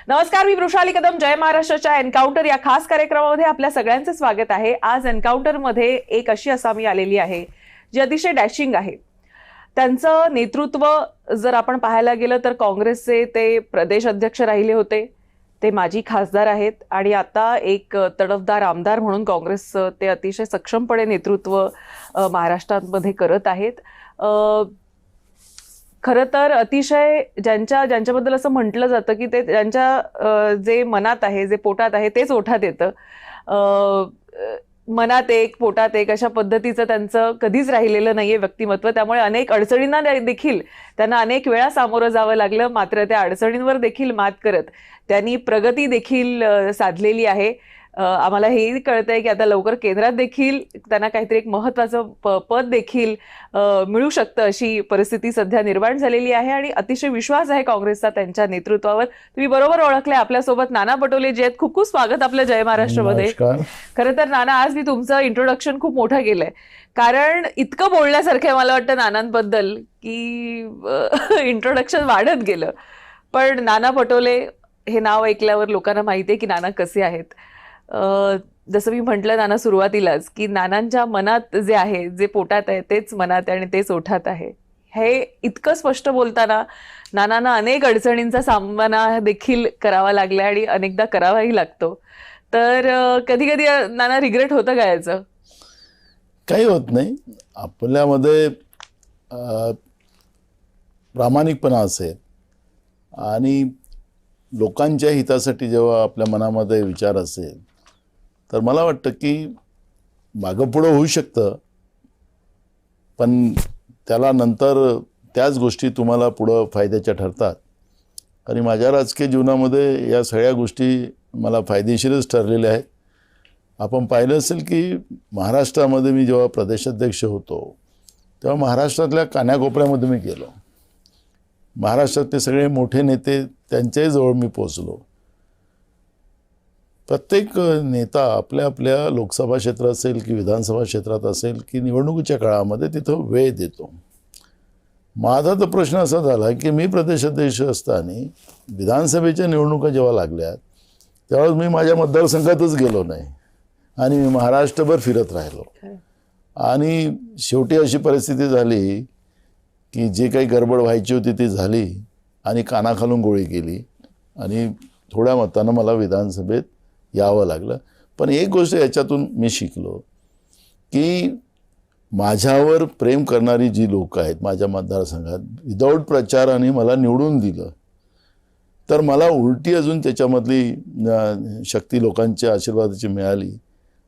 नमस्कार, मी वृषाली कदम. जय महाराष्ट्राच्या एन्काउंटर या खास कार्यक्रमामध्ये आपल्या सगळ्यांचे स्वागत आहे. आज एन्काउंटरमध्ये एक अशी असामी आलेली आहे जी अतिशय डॅशिंग आहे. त्यांचं नेतृत्व जर आपण पाहायला गेलं तर काँग्रेसचे ते प्रदेश अध्यक्ष राहिले होते, ते माजी खासदार आहेत आणि आता एक तडफदार आमदार म्हणून काँग्रेसचं ते अतिशय सक्षमपणे नेतृत्व महाराष्ट्रामध्ये करत आहेत. खरं तर अतिशय ज्यांच्याबद्दल असं म्हटलं जातं की ते ज्यांच्या जे मनात आहे, जे पोटात आहे तेच ओठात येतं. मनात एक पोटात एक अशा पद्धतीचं त्यांचं कधीच राहिलेलं नाहीये व्यक्तिमत्व. त्यामुळे अनेक अडचणींना देखील त्यांना अनेक वेळा सामोरं जावं लागलं. मात्र त्या अडचणींवर देखील मात करत त्यांनी प्रगती देखील साधलेली आहे. आम्हाला हेही कळतंय की आता लवकर केंद्रात देखील त्यांना काहीतरी एक महत्त्वाचं पद देखील मिळू शकतं अशी परिस्थिती सध्या निर्माण झालेली आहे आणि अतिशय विश्वास आहे काँग्रेसचा त्यांच्या नेतृत्वावर. तुम्ही बरोबर ओळखले, आपल्यासोबत नाना पटोले जे आहेत. खूप खूप स्वागत आपलं जय महाराष्ट्रमध्ये. खरं तर नाना, आज मी तुमचं इंट्रोडक्शन खूप मोठं केलंय, कारण इतकं बोलण्यासारखं आहे मला वाटतं नानांबद्दल की इंट्रोडक्शन वाढत गेलं. पण नाना पटोले हे नाव ऐकल्यावर लोकांना माहिती आहे की नाना कसे आहेत. जसं मी म्हटलं नाना सुरुवातीलाच की नानांच्या मनात जे आहे, जे पोटात आहे तेच मनात आहे आणि तेच ओठात आहे. हे इतकं स्पष्ट बोलताना नानांना अनेक अडचणींचा सामना देखील करावा लागला आणि अनेकदा करावाही लागतो. तर कधी कधी नाना रिग्रेट होतं का याचं? काही होत नाही. आपल्यामध्ये प्रामाणिकपणा असेल आणि लोकांच्या हितासाठी जेव्हा आपल्या मनामध्ये विचार असेल तर मला वाटतं की मागं पुढं होऊ शकतं, पण त्याला नंतर त्याच गोष्टी तुम्हाला पुढं फायद्याच्या ठरतात. आणि माझ्या राजकीय जीवनामध्ये या सगळ्या गोष्टी मला फायदेशीरच ठरलेल्या आहेत. आपण पाहिलं असेल की महाराष्ट्रामध्ये मी जेव्हा प्रदेशाध्यक्ष होतो तेव्हा महाराष्ट्रातल्या कान्याकोपऱ्यामध्ये मी गेलो. महाराष्ट्रातले सगळे मोठे नेते त्यांच्याही जवळ मी पोचलो. प्रत्येक नेता आपल्या आपल्या लोकसभा क्षेत्र असेल की विधानसभा क्षेत्रात असेल की निवडणुकीच्या काळामध्ये तिथं वेळ देतो. माझा तर प्रश्न असा झाला की मी प्रदेशाध्यक्ष असताना विधानसभेच्या निवडणुका जेव्हा लागल्या त्यावेळेस मी माझ्या मतदारसंघातच गेलो नाही आणि मी महाराष्ट्रभर फिरत राहिलो. आणि शेवटी अशी परिस्थिती झाली की जे काही गडबड व्हायची होती ती झाली आणि कानाखालून गोळी गेली आणि थोड्या मतानं मला विधानसभेत यावं लागलं. पण एक गोष्ट याच्यातून मी शिकलो की माझ्यावर प्रेम करणारी जी लोक आहेत माझ्या मतदारसंघात, विदाऊट प्रचाराने मला निवडून दिलं तर मला उलटी अजून त्याच्यामधली शक्ती लोकांच्या आशीर्वादाची मिळाली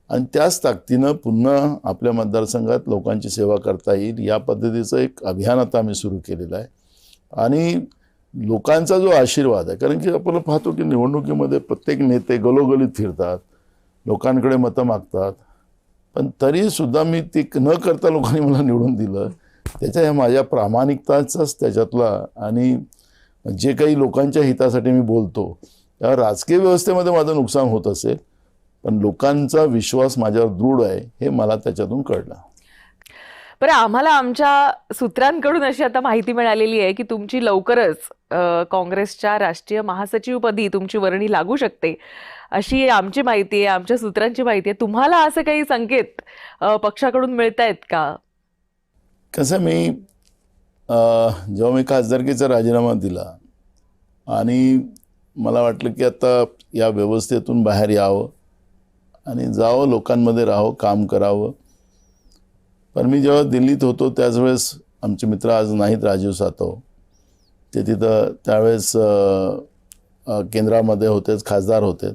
आणि त्याच ताकदीनं पुन्हा आपल्या मतदारसंघात लोकांची सेवा करता येईल या पद्धतीचं एक अभियान आता आम्ही सुरू केलेलं आहे. आणि लोकांचा जो आशीर्वाद आहे, कारण की आपण पाहतो की निवडणुकीमध्ये प्रत्येक नेते गलोगलीत फिरतात, लोकांकडे मतं मागतात, पण तरीसुद्धा मी ते न करता लोकांनी मला निवडून दिलं. त्याच्या ह्या माझ्या प्रामाणिकताचाच त्याच्यातला आणि जे काही लोकांच्या हितासाठी मी बोलतो त्या राजकीय व्यवस्थेमध्ये माझं नुकसान होत असेल पण लोकांचा विश्वास माझ्यावर दृढ आहे हे मला त्याच्यातून कळलं. बरं, आम्हाला आमच्या सूत्रांकडून अशी आता माहिती मिळालेली आहे की तुमची लवकरच काँग्रेसच्या राष्ट्रीय महासचिवपदी तुमची वर्णी लागू शकते अशी आमची माहिती आहे, आमच्या सूत्रांची माहिती आहे. तुम्हाला असे काही संकेत पक्षाकडून मिळत आहेत का? कसं मी जेव्हा मी खासदारकीचा राजीनामा दिला आणि मला वाटलं की आता या व्यवस्थेतून बाहेर यावं आणि जावं, लोकांमध्ये राहावं, काम करावं. पण मी जेव्हा दिल्लीत होतो त्याच वेळेस आमचे मित्र आज नाहीत, राजीव सातव, ते तिथं त्यावेळेस केंद्रामध्ये होतेच, खासदार होते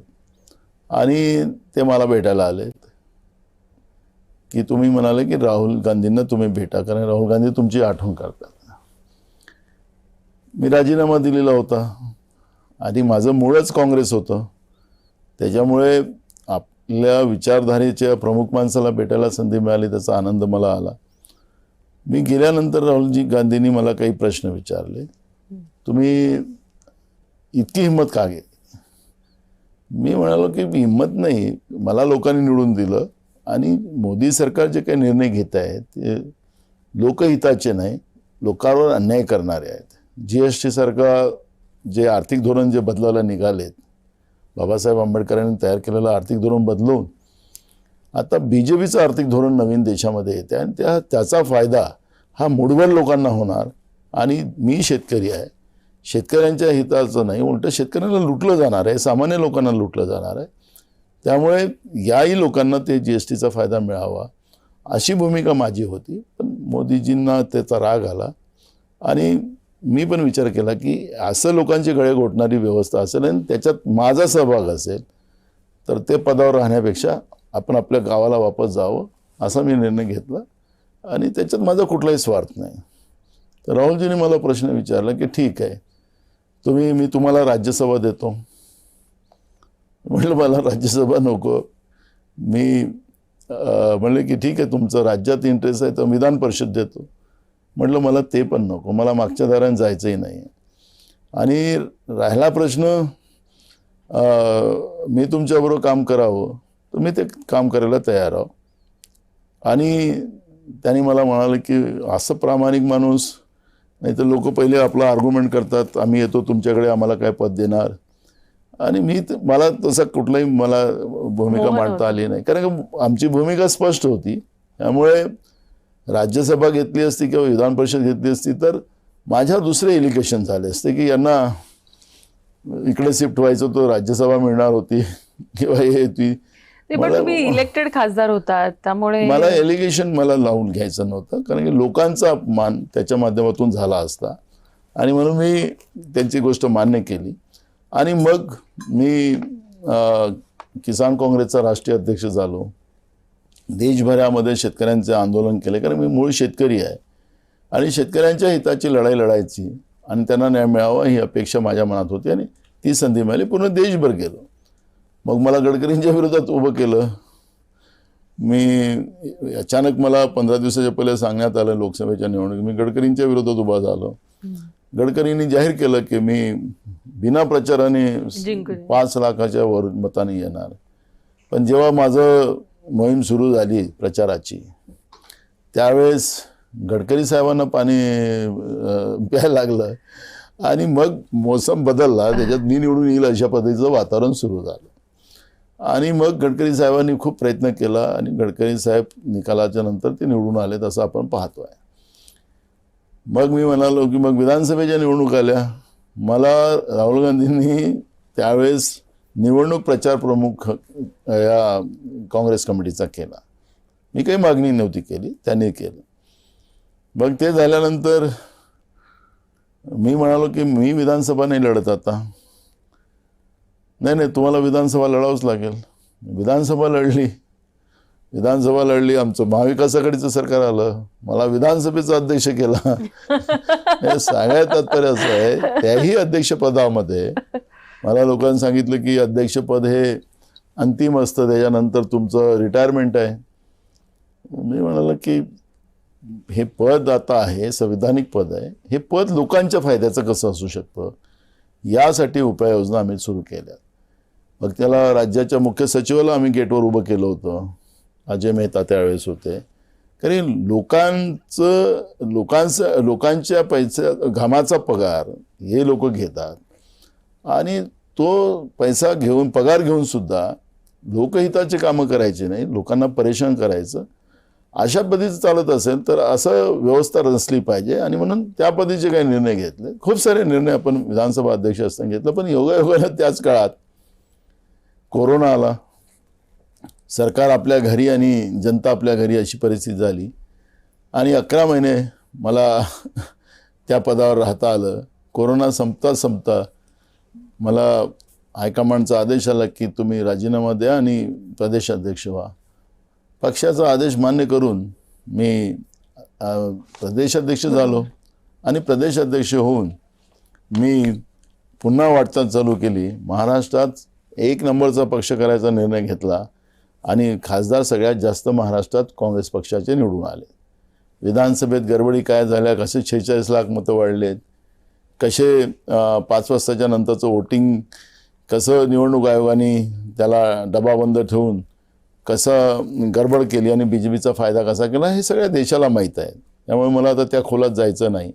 आणि ते मला भेटायला आले की तुम्ही म्हणाले की राहुल गांधींना तुम्ही भेटा, कारण राहुल गांधी तुमची आठवण करतात. मी राजीनामा दिलेला होता आणि माझं मूळच काँग्रेस होतं, त्याच्यामुळे आपल्या विचारधारेच्या प्रमुख माणसाला भेटायला संधी मिळाली त्याचा आनंद मला आला. मी गेल्यानंतर राहुलजी गांधींनी मला काही प्रश्न विचारले, तुम्ही इतकी हिंमत का घेतली? मी म्हणालो की हिंमत नाही, मला लोकांनी निवडून दिलं आणि मोदी सरकार जे काही निर्णय घेत आहेत ते लोकहिताचे नाही, लोकांवर अन्याय करणारे आहेत. GST सारखा जे आर्थिक धोरण जे बदलायला निघालेत, बाबासाहेब आंबेडकरांनी तयार केलेलं आर्थिक धोरण बदलून आता BJPचं आर्थिक धोरण नवीन देशामध्ये येते आणि त्याचा फायदा हा मुठभर लोकांना होणार. आणि मी शेतकरी आहे, शेतकऱ्यांच्या हिताचं नाही, उलटं शेतकऱ्यांना लुटलं जाणार आहे, सामान्य लोकांना लुटलं जाणार आहे. त्यामुळे याही लोकांना ते GSTचा फायदा मिळावा अशी भूमिका माझी होती. पण मोदीजींना त्याचा राग आला आणि मी पण विचार केला की असं लोकांचे गळे घोटणारी व्यवस्था असेल आणि त्याच्यात माझा सहभाग असेल तर ते पदावर राहण्यापेक्षा आपण आपल्या गावाला वापस जावं असा मी निर्णय घेतला आणि त्याच्यात माझा कुठलाही स्वार्थ नाही. तर राहुलजींनी मला प्रश्न विचारला की ठीक आहे, मी तुम्हाला राज्यसभा देतो. म्हटलं मला राज्यसभा नको. मी म्हणले की ठीक आहे, तुमचं राज्यात इंटरेस्ट आहे तर विधान परिषद देतो. म्हटलं मला ते पण नको, मला मागच्या दाराने जायचंही नाही. आणि राहिला प्रश्न मी तुमच्याबरोबर काम करावं तर मी ते काम करायला तयार आहो. आणि त्यांनी मला म्हणाले की असं प्रामाणिक माणूस, नाही तर लोक पहिले आपला आर्ग्युमेंट करतात, आम्ही येतो तुमच्याकडे, आम्हाला काय पद देणार. आणि मला तसा कुठलाही मला भूमिका मांडता आली नाही, कारण की आमची भूमिका स्पष्ट होती. त्यामुळे राज्यसभा घेतली असती किंवा विधान परिषद घेतली असती तर माझ्या दुसरे एलिगेशन झाले असते की यांना इकडे शिफ्ट व्हायचं, तो राज्यसभा मिळणार होती किंवा हे ती. पण तुम्ही इलेक्टेड खासदार होतात त्यामुळे मला एलिगेशन मला लावून घ्यायचं नव्हतं, कारण की लोकांचा अपमान त्याच्या माध्यमातून झाला असता. आणि म्हणून मी त्यांची गोष्ट मान्य केली. आणि मग मी किसान काँग्रेसचा राष्ट्रीय अध्यक्ष झालो. देशभरामध्ये शेतकऱ्यांचे आंदोलन केले, कारण मी मूळ शेतकरी आहे आणि शेतकऱ्यांच्या हिताची लढाई लढायची आणि त्यांना न्याय मिळावा ही अपेक्षा माझ्या मनात होती. आणि ती संधी मिळाली. पूर्ण देशभर गेलो. मग मला गडकरींच्या विरोधात उभं केलं. मी अचानक मला 15 दिवसाच्या पहिले सांगण्यात आलं लोकसभेच्या निवडणुकीत मी गडकरींच्या विरोधात उभा झालो. गडकरींनी जाहीर केलं की मी बिना प्रचाराने 5 लाखाच्या वर मताने येणार. पण जेव्हा माझं मोहीम सुरू झाली प्रचाराची त्यावेळेस गडकरी साहेबांना पाणी प्यायला लागलं आणि मग मोसम बदलला, त्याच्यात मी निवडून येईल अशा पद्धतीचं वातावरण सुरू झालं. आणि मग गडकरी साहेबांनी खूप प्रयत्न केला आणि गडकरी साहेब निकालाच्या नंतर ते निवडून आलेत असं आपण पाहतोय. मग मी म्हणालो की मग विधानसभेच्या निवडणूक आल्या. मला राहुल गांधींनी त्यावेळेस निवडणूक प्रचार प्रमुख या काँग्रेस कमिटीचा केला. मी काही मागणी नव्हती केली, त्यांनी केलं. मग ते झाल्यानंतर मी म्हणालो की मी विधानसभा नाही लढत आता. नाही तुम्हाला विधानसभा लढावंच लागेल. विधानसभा लढली. आमचं महाविकास आघाडीचं सरकार आलं, मला विधानसभेचा अध्यक्ष केला. हे सांगायचं तात्पर्य असं आहे, त्याही अध्यक्षपदामध्ये मला लोकांनी सांगितलं की अध्यक्षपद हे अंतिम असतं, त्याच्यानंतर तुमचं रिटायरमेंट आहे. मी म्हणालो की हे पद आता आहे, संविधानिक पद आहे, हे पद लोकांच्या फायद्याचं कसं असू शकतं, यासाठी उपाययोजना आम्ही सुरू केल्या. मग त्याला राज्याच्या मुख्य सचिवाला आम्ही गेटवर उभं केलं होतं. अजय मेहता त्यावेळेस होते. कारण लोकांच्या पैसा घामाचा पगार हे लोक घेतात आणि तो पैसा घेऊन पगार घेऊन सुद्धा लोकहिताचे कामं करायचे नाही, लोकांना परेशान करायचं, अशा पद्धतीचं चालत असेल तर असं व्यवस्था नसली पाहिजे. आणि म्हणून त्या पद्धतीचे काही निर्णय घेतले. खूप सारे निर्णय आपण विधानसभा अध्यक्ष असताना घेतलं. पण योगायोगानं त्याच काळात कोरोना आला, सरकार आपल्या घरी आणि जनता आपल्या घरी अशी परिस्थिती झाली आणि 11 महिने मला त्या पदावर राहता आलं. कोरोना संपता मला हायकमांडचा आदेश आला की तुम्ही राजीनामा द्या आणि प्रदेशाध्यक्ष व्हा. पक्षाचा आदेश मान्य करून मी प्रदेशाध्यक्ष झालो आणि प्रदेशाध्यक्ष होऊन मी पुन्हा वाटचाल चालू केली. महाराष्ट्रात 1 नंबरचा पक्ष करायचा निर्णय घेतला आणि खासदार सगळ्यात जास्त महाराष्ट्रात काँग्रेस पक्षाचे निवडून आले. विधानसभेत गडबडी काय झाल्या, कसे 46 लाख मतं वाढलेत, कसे 5 वाजताच्या नंतरचं वोटिंग कसं निवडणूक आयोगाने त्याला डबाबंद ठेवून कसं गडबड केली आणि BJPचा फायदा कसा केला हे सगळ्या देशाला माहीत आहे. त्यामुळे मला आता त्या खोलात जायचं नाही.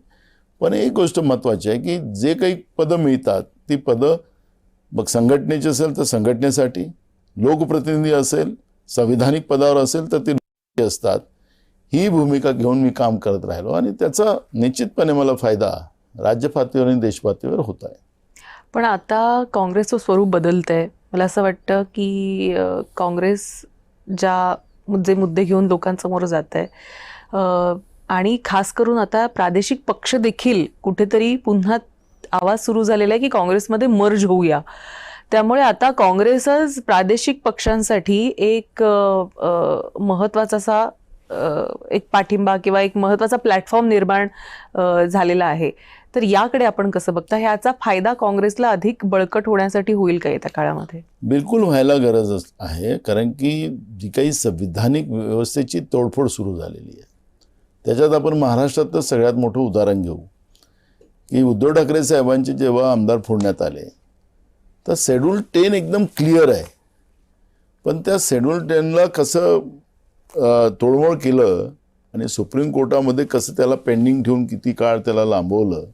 पण एक गोष्ट महत्त्वाची आहे की जे काही पदं मिळतात ती पदं मग संघटनेची असेल तर संघटनेसाठी, लोकप्रतिनिधी असेल, संविधानिक पदावर असेल तर ते असतात. ही भूमिका घेऊन मी काम करत राहिलो आणि त्याचा निश्चितपणे मला फायदा राज्य पातळीवर आणि देश पातळीवर होत आहे. पण आता काँग्रेसचं स्वरूप बदलतंय. मला असं वाटतं की काँग्रेस जे मुद्दे घेऊन लोकांसमोर जात आहे आणि खास करून आता प्रादेशिक पक्ष देखील कुठेतरी पुन्हा आवाज सुरू झालेला आहे की काँग्रेसमध्ये मर्ज होऊया. त्यामुळे आता काँग्रेसच प्रादेशिक पक्षांसाठी एक महत्त्वाचा असा एक पाठिंबा किंवा एक महत्त्वाचा प्लॅटफॉर्म निर्माण झालेला आहे. तर याकडे आपण कसं बघता? ह्याचा फायदा काँग्रेसला अधिक बळकट होण्यासाठी होईल का येत्या काळामध्ये? बिलकुल व्हायला गरज आहे, कारण की जी काही संविधानिक व्यवस्थेची तोडफोड सुरू झालेली आहे त्याच्यात आपण महाराष्ट्रातलं सगळ्यात मोठं उदाहरण घेऊ की उद्धव ठाकरे साहेबांचे जेव्हा आमदार फोडण्यात आले तर शेड्यूल 10 एकदम क्लिअर आहे, पण त्या शेड्यूल 10ला कसं तोडमोड केलं आणि सुप्रीम कोर्टामध्ये कसं त्याला पेंडिंग ठेवून किती काळ त्याला लांबवलं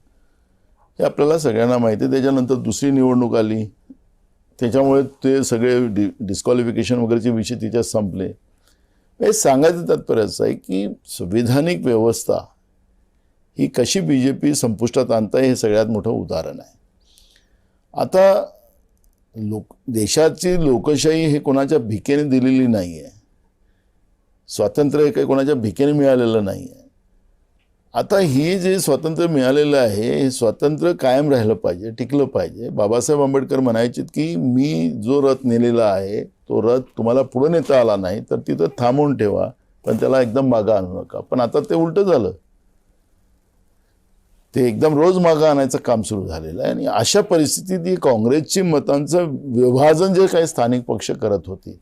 हे आपल्याला सगळ्यांना माहिती आहे. त्याच्यानंतर दुसरी निवडणूक आली, त्याच्यामुळे ते सगळे डिस्क्वालिफिकेशन वगैरेचे विषय तिच्यात संपले. हे सांगायचं तात्पर्य असं आहे की संविधानिक व्यवस्था ही कशी BJP संपुष्टात आणता हे सगळ्यात मोठं उदाहरण आहे. आता देशाची लोकशाही हे कोणाच्या भिकेने दिलेली नाही आहे, स्वातंत्र्य हे काही कोणाच्या भिकेने मिळालेलं नाही आहे. आता हे जे स्वातंत्र्य मिळालेलं आहे हे स्वातंत्र्य कायम राहिलं पाहिजे, टिकलं पाहिजे. बाबासाहेब आंबेडकर म्हणायचे की मी जो रथ नेलेला आहे तो रथ तुम्हाला पुढे नेता आला नाही तर तिथं थांबवून ठेवा, पण त्याला एकदम मागं आणू नका. पण आता ते उलटं झालं, ते एकदम रोज मागं आणायचं काम सुरू झालेलं आहे. आणि अशा परिस्थितीत ही काँग्रेसची मतांचं विभाजन जे काही स्थानिक पक्ष करत होते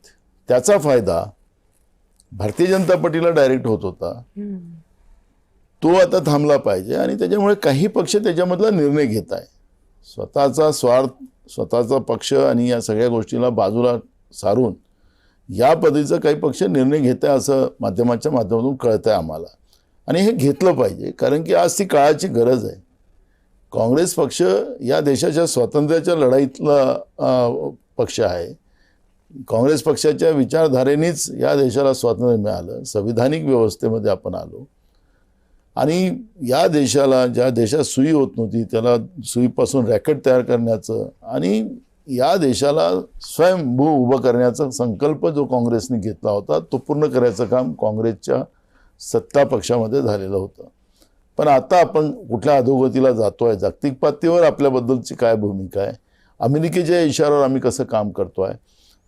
त्याचा फायदा भारतीय जनता पार्टीला डायरेक्ट होत होता, तो आता थांबला पाहिजे. आणि त्याच्यामुळे काही पक्ष त्याच्यामधला निर्णय घेत आहे, स्वतःचा स्वार्थ, स्वतःचा पक्ष आणि या सगळ्या गोष्टीला बाजूला सारून या पद्धतीचा काही पक्ष निर्णय घेत आहे असं माध्यमाच्या माध्यमातून कळतं आहे आम्हाला. आणि हे घेतलं पाहिजे, कारण की आज ती काळाची गरज आहे. काँग्रेस पक्ष या देशाच्या स्वातंत्र्याच्या लढाईतला पक्ष आहे. काँग्रेस पक्षाच्या विचारधारेनेच या देशाला स्वातंत्र्य मिळालं, संविधानिक व्यवस्थेमध्ये आपण आलो. आणि या देशाला ज्या देशात सुई होत नव्हती त्याला सुईपासून रॅकेट तयार करण्याचं आणि या देशाला स्वयंभू उभं करण्याचा संकल्प जो काँग्रेसने घेतला होता तो पूर्ण करायचं काम काँग्रेसच्या सत्ता पक्षामध्ये झालेलं होतं. पण आता आपण कुठल्या अधोगतीला जातो आहे, जागतिक पातळीवर आपल्याबद्दलची काय भूमिका आहे, अमेरिकेच्या इशाऱ्यावर आम्ही कसं काम करतो आहे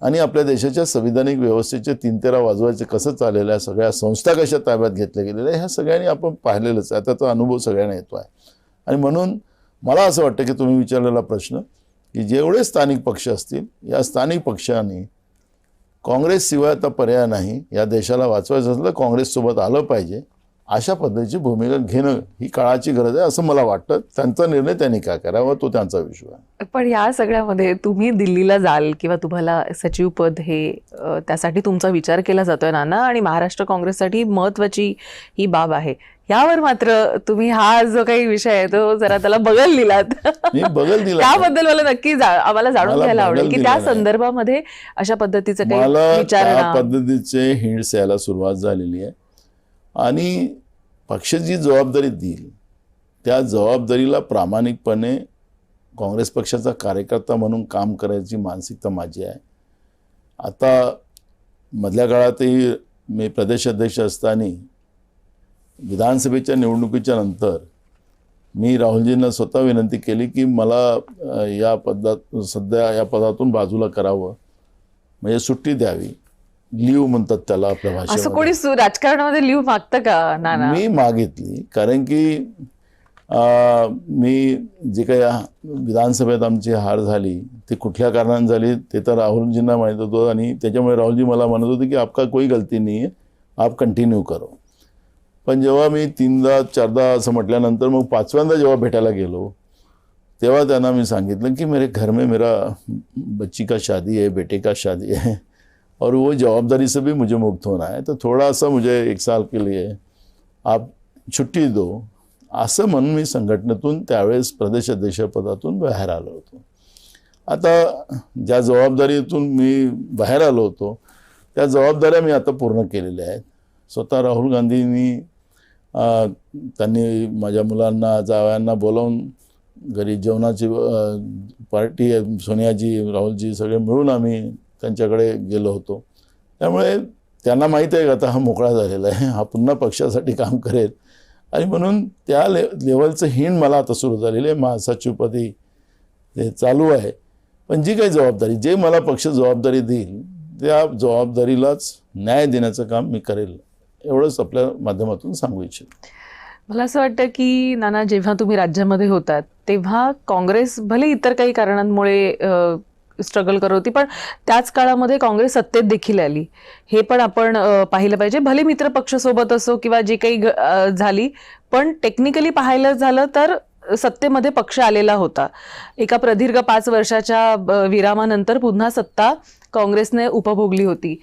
आणि आपल्या देशाच्या संविधानिक व्यवस्थेचे 3-13 वाजवायचे कसं चाललेलं आहे, सगळ्या संस्था कशा ताब्यात घेतल्या गेलेल्या आहे, ह्या सगळ्यांनी आपण पाहिलेलंच आहे. त्याचा अनुभव सगळ्यांना येतो आहे. आणि म्हणून मला असं वाटतं की तुम्ही विचारलेला प्रश्न की जेवढे स्थानिक पक्ष असतील या स्थानिक पक्षांनी काँग्रेसशिवाय आता पर्याय नाही, या देशाला वाचवायचं असलं काँग्रेससोबत आलं पाहिजे, अशा पद्धतीची भूमिका घेणं ही काळाची गरज आहे असं मला वाटतं. त्यांचा निर्णय त्यांनी काय करावा तो त्यांचा विषय आहे. पण या सगळ्यामध्ये तुम्ही दिल्लीला जाल किंवा तुम्हाला सचिव पद हे त्यासाठी तुमचा विचार केला जातोय नाना, आणि महाराष्ट्र काँग्रेससाठी महत्त्वाची ही बाब आहे. यावर मात्र तुम्ही हा जो काही विषय आहे तो जरा त्याला बगल दिलात. मी बगल दिला त्याबद्दल मला नक्की आम्हाला जाणून घ्यायला आवडेल की त्या संदर्भामध्ये अशा पद्धतीचं काही मला विचारणा, त्या पद्धतीचे हिंट्स यायला सुरुवात झालेली आहे. आणि पक्ष जी जबाबदारी देईल त्या जबाबदारीला प्रामाणिकपणे काँग्रेस पक्षाचा कार्यकर्ता म्हणून काम करायची मानसिकता माझी आहे. आता मधल्या काळातही मी प्रदेशाध्यक्ष असताना विधानसभेच्या निवडणुकीच्या नंतर मी राहुलजींना स्वतः विनंती केली की मला या सध्या या पदातून बाजूला करावं, म्हणजे सुट्टी द्यावी, लीव म्हणतात त्याला आपल्या भाषेत. असं कोणी राजकारणामध्ये लीव मागतं का नाना? मी मागितली, कारण की मी जे काही विधानसभेत आमची हार झाली ती कुठल्या कारणाने झाली ते तर राहुलजींना माहीत होतं. आणि त्याच्यामुळे राहुलजी मला म्हणत होते की आपका कोई गलती नहीं है, आप कंटिन्यू करो. पण जेव्हा मी 3दा-4दा असं म्हटल्यानंतर मग 5व्यांदा जेव्हा भेटायला गेलो तेव्हा त्यांना मी सांगितलं की मेरे घर में मेरा बच्ची का शादी है, बेटे का शादी है और वो जवाबदारी से भी मुझे मुक्त होना है, तो थोड़ा सा मुझे 1 साल के लिए आप छुट्टी दो, असं म्हणून मी संघटनेतून त्यावेळेस प्रदेशाध्यक्षपदातून बाहेर आलो होतो. आता ज्या जबाबदारीतून मी बाहेर आलो होतो त्या जबाबदाऱ्या मी आता पूर्ण केलेल्या आहेत. स्वतः राहुल गांधींनी त्यांनी माझ्या मुलांना जावयांना बोलावून घरी जेवणाची पार्टी, सोनियाजी राहुलजी सगळे मिळून आम्ही त्यांच्याकडे गेलो होतो. त्यामुळे त्यांना माहीत आहे का आता हा मोकळा झालेला आहे, हा पुन्हा पक्षासाठी काम करेल, आणि म्हणून त्या लेवलचं हिंड मला आता सुरू झालेलं आहे. महासचिवपदी ते चालू आहे. पण जी काही जबाबदारी, जे मला पक्ष जबाबदारी देईल त्या जबाबदारीलाच न्याय देण्याचं काम मी करेल, एवढंच आपल्या माध्यमातून सांगू इच्छितो. मला असं वाटतं की नाना, जेव्हा तुम्ही राज्यामध्ये होतात तेव्हा काँग्रेस भले इतर काही कारणांमुळे स्ट्रगल करत होती, पण त्याच काळामध्ये काँग्रेस सत्तेत देखील आली. हे पण आपण पाहिलं पाहिजे. भले मित्र पक्ष सोबत असो किंवा जी काही झाली, पण टेक्निकली पाहायला झालं तर सत्तेमध्ये पक्ष आलेला होता. एका प्रदीर्घ 5 वर्षाच्या विरामानंतर पुन्हा सत्ता काँग्रेसने उपभोगली होती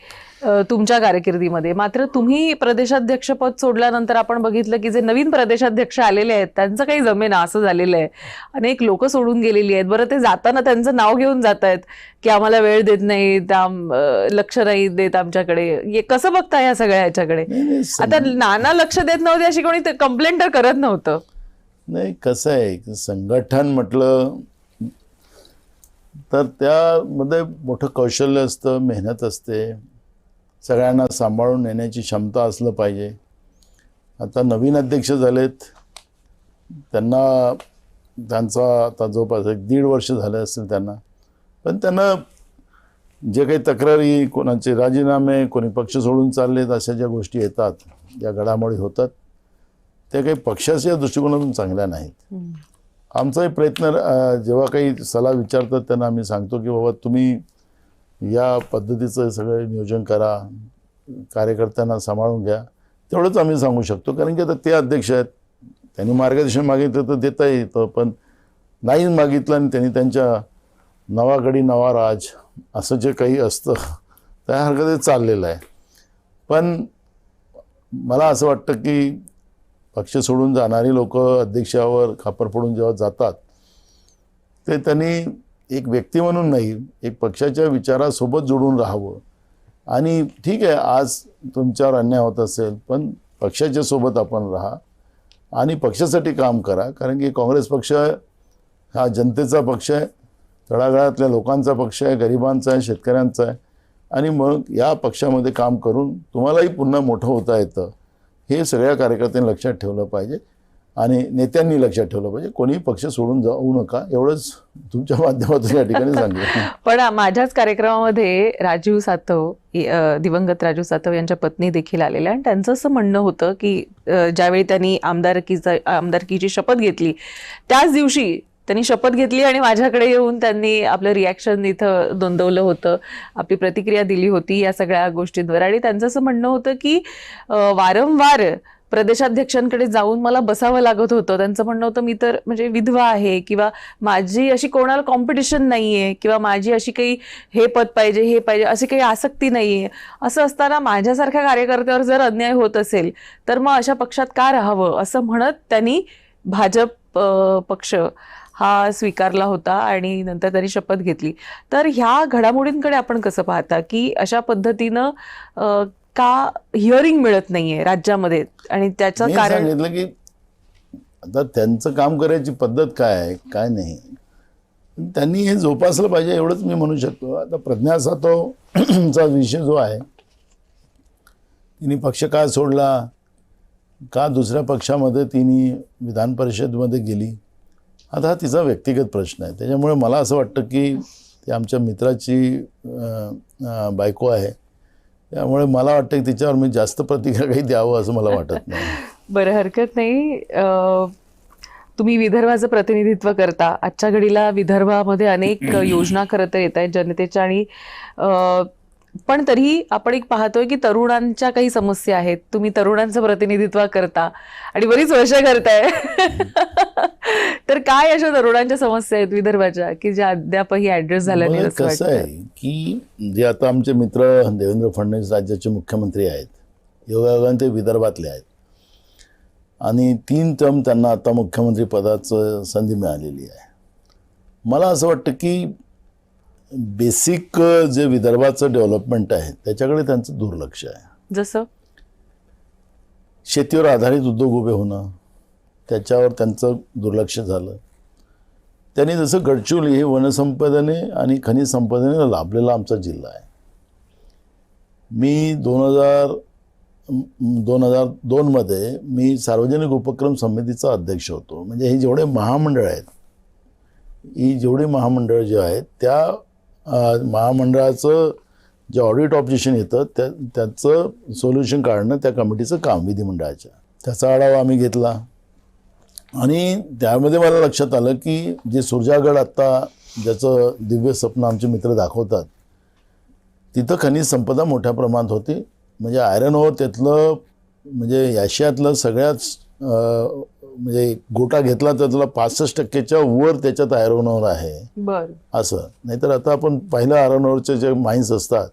तुमच्या कारकिर्दीमध्ये. मात्र तुम्ही प्रदेशाध्यक्षपद सोडल्यानंतर आपण बघितलं की जे नवीन प्रदेशाध्यक्ष आलेले आहेत त्यांचं काही जमेना असं झालेलं आहे. अनेक लोक सोडून गेलेली आहेत. बरं, ते जाताना त्यांचं नाव घेऊन जात आहेत की आम्हाला वेळ देत नाही, लक्ष नाही देत आमच्याकडे. कसं बघता या सगळ्या ह्याच्याकडे? आता नाना लक्ष देत नव्हते अशी कोणी कंप्लेंट तर करत नव्हतं. नाही, कसं आहे, संघटन म्हटलं तर त्यामध्ये मोठं कौशल्य असतं, मेहनत असते, सगळ्यांना सांभाळून नेण्याची क्षमता असलं पाहिजे. आता नवीन अध्यक्ष झालेत, त्यांचा आता जवळपास 1.5 वर्ष झाले असतील त्यांना. पण त्यांना जे काही तक्रारी, कोणाचे राजीनामे, कोणी पक्ष सोडून चाललेत, अशा ज्या गोष्टी येतात, ज्या घडामोडी होतात, त्या काही पक्षाच्या दृष्टिकोनातून चांगल्या नाहीत. आमचाही प्रयत्न, जेव्हा काही सल्ला विचारतात त्यांना आम्ही सांगतो की बाबा तुम्ही या पद्धतीचं सगळं नियोजन करा, कार्यकर्त्यांना सांभाळून घ्या, तेवढंच आम्ही सांगू शकतो. कारण की आता ते अध्यक्ष आहेत, त्यांनी मार्गदर्शन मागितलं तर देता येतं, पण नाही मागितलं आणि त्यांनी त्यांच्या नवा गडी नवा राज असं जे काही असतं त्या हरकत चाललेलं आहे. पण मला असं वाटतं की पक्ष सोडून जाणारी लोक अध्यक्षावर खापर फोडून जेव्हा जातात ते त्यांनी एक व्यक्ती म्हणून नाही, एक पक्षाच्या विचारासोबत जोडून राहावं. आणि ठीक आहे, आज तुमच्यावर अन्याय होत असेल पण पक्षाच्या सोबत आपण राहा आणि पक्षासाठी काम करा. कारण की काँग्रेस पक्ष हा जनतेचा पक्ष आहे, तळागाळातल्या लोकांचा पक्ष आहे, गरिबांचा आहे, शेतकऱ्यांचा आहे. आणि मग या पक्षामध्ये काम करून तुम्हालाही पुन्हा मोठं होता येतं, हे सगळ्या कार्यकर्त्यांनी लक्षात ठेवलं पाहिजे आणि नेत्यांनी लक्षात ठेवलं पाहिजे. कोणी पक्ष सोडून जाऊ नका, एवढंच तुमच्या माध्यमातून या ठिकाणी सांगितलं. पण माझ्याच कार्यक्रमामध्ये राजीव सातव, दिवंगत राजीव सातव यांच्या पत्नी देखील आलेल्या, आणि त्यांचं असं म्हणणं होतं की ज्यावेळी त्यांनी आमदारकीची शपथ घेतली त्याच दिवशी त्यांनी शपथ घेतली आणि माझ्याकडे येऊन त्यांनी आपलं रिॲक्शन इथं नोंदवलं होतं, आपली प्रतिक्रिया दिली होती या सगळ्या गोष्टींवर. आणि त्यांचं असं म्हणणं होतं की वारंवार प्रदेशाध्यक्षांकडे जाऊन मला बसावं लागत होतं. त्यांचं म्हणणं होतं मी तर म्हणजे विधवा आहे किंवा माझी अशी कोणाला कॉम्पिटिशन नाहीये किंवा माझी अशी काही हे पद पाहिजे हे पाहिजे अशी काही आसक्ती नाहीये. असं असताना माझ्यासारख्या कार्यकर्त्यावर जर अन्याय होत असेल तर मग अशा पक्षात का राहावं असं म्हणत त्यांनी भाजप पक्ष हा स्वीकारला होता आणि नंतर त्यांनी शपथ घेतली. तर ह्या घडामोडींकडे आपण कसं पाहता की अशा पद्धतीनं का हिअरिंग मिळत नाहीये राज्यामध्ये? आणि त्याचं कारण सांगितलं की आता त्यांचं काम करायची पद्धत काय आहे काय नाही, त्यांनी हे जोपासलं पाहिजे एवढंच मी म्हणू शकतो. आता प्रज्ञा सातवचा विषय जो आहे, तिने पक्ष का सोडला, का दुसऱ्या पक्षामध्ये तिने विधान परिषदमध्ये गेली, आता हा तिचा व्यक्तिगत प्रश्न आहे. त्याच्यामुळे मला असं वाटतं की ती आमच्या मित्राची बायको आहे, त्यामुळे मला वाटतं की तिच्यावर मी जास्त प्रतिक्रिया काही द्यावं असं मला वाटत नाही. बरं, हरकत नाही. तुम्ही विदर्भाचं प्रतिनिधित्व करता. आजच्या घडीला विदर्भामध्ये अनेक योजना खरं तर येत आहेत जनतेच्या, आणि पण तरीही आपण एक पाहतोय की तरुणांच्या काही समस्या आहेत. तुम्ही तरुणांचं प्रतिनिधित्व करता आणि बरीच वर्ष करताय. तर काय अशा तरुणांच्या समस्या आहेत विदर्भाच्या की ज्या अद्यापही ऍड्रेस झाल्या नाही? कसं आहे की जे आता आमचे मित्र देवेंद्र फडणवीस राज्याचे मुख्यमंत्री आहेत, योगायोगाने ते विदर्भातले आहेत आणि 3 टर्म त्यांना आता मुख्यमंत्री पदाचं संधी मिळालेली आहे. मला असं वाटतं की बेसिक जे विदर्भाचं डेव्हलपमेंट आहे त्याच्याकडे त्यांचं दुर्लक्ष आहे. जसं शेतीवर आधारित उद्योग उभे होणं, त्याच्यावर त्यांचं दुर्लक्ष झालं. त्यांनी जसं गडचिरोली हे वनसंपदेने आणि खनिज संपदेने लाभलेला आमचा जिल्हा आहे. मी 2002 मी सार्वजनिक उपक्रम समितीचा अध्यक्ष होतो. म्हणजे हे जेवढे महामंडळ आहेत, ही जेवढी महामंडळ जे आहेत त्या महामंडळाचं जे ऑडिट ऑब्जेक्शन येतं त्याचं सोल्युशन काढणं त्या कमिटीचं काम विधिमंडळाच्या, त्याचा आढावा आम्ही घेतला. आणि त्यामध्ये मला लक्षात आलं की जे सुरजागड आत्ता ज्याचं दिव्य स्वप्न आमचे मित्र दाखवतात, तिथं खनिज संपदा मोठ्या प्रमाणात होती. म्हणजे आयरन ओर त्यातलं म्हणजे आशियातलं सगळ्याच म्हणजे गोटा घेतला तर त्याला 65%च्या वर त्याच्यात आयरन ओर आहे. बरं. असं नाहीतर आता आपण पाहिलं आयरन ओरचे जे माइन्स असतात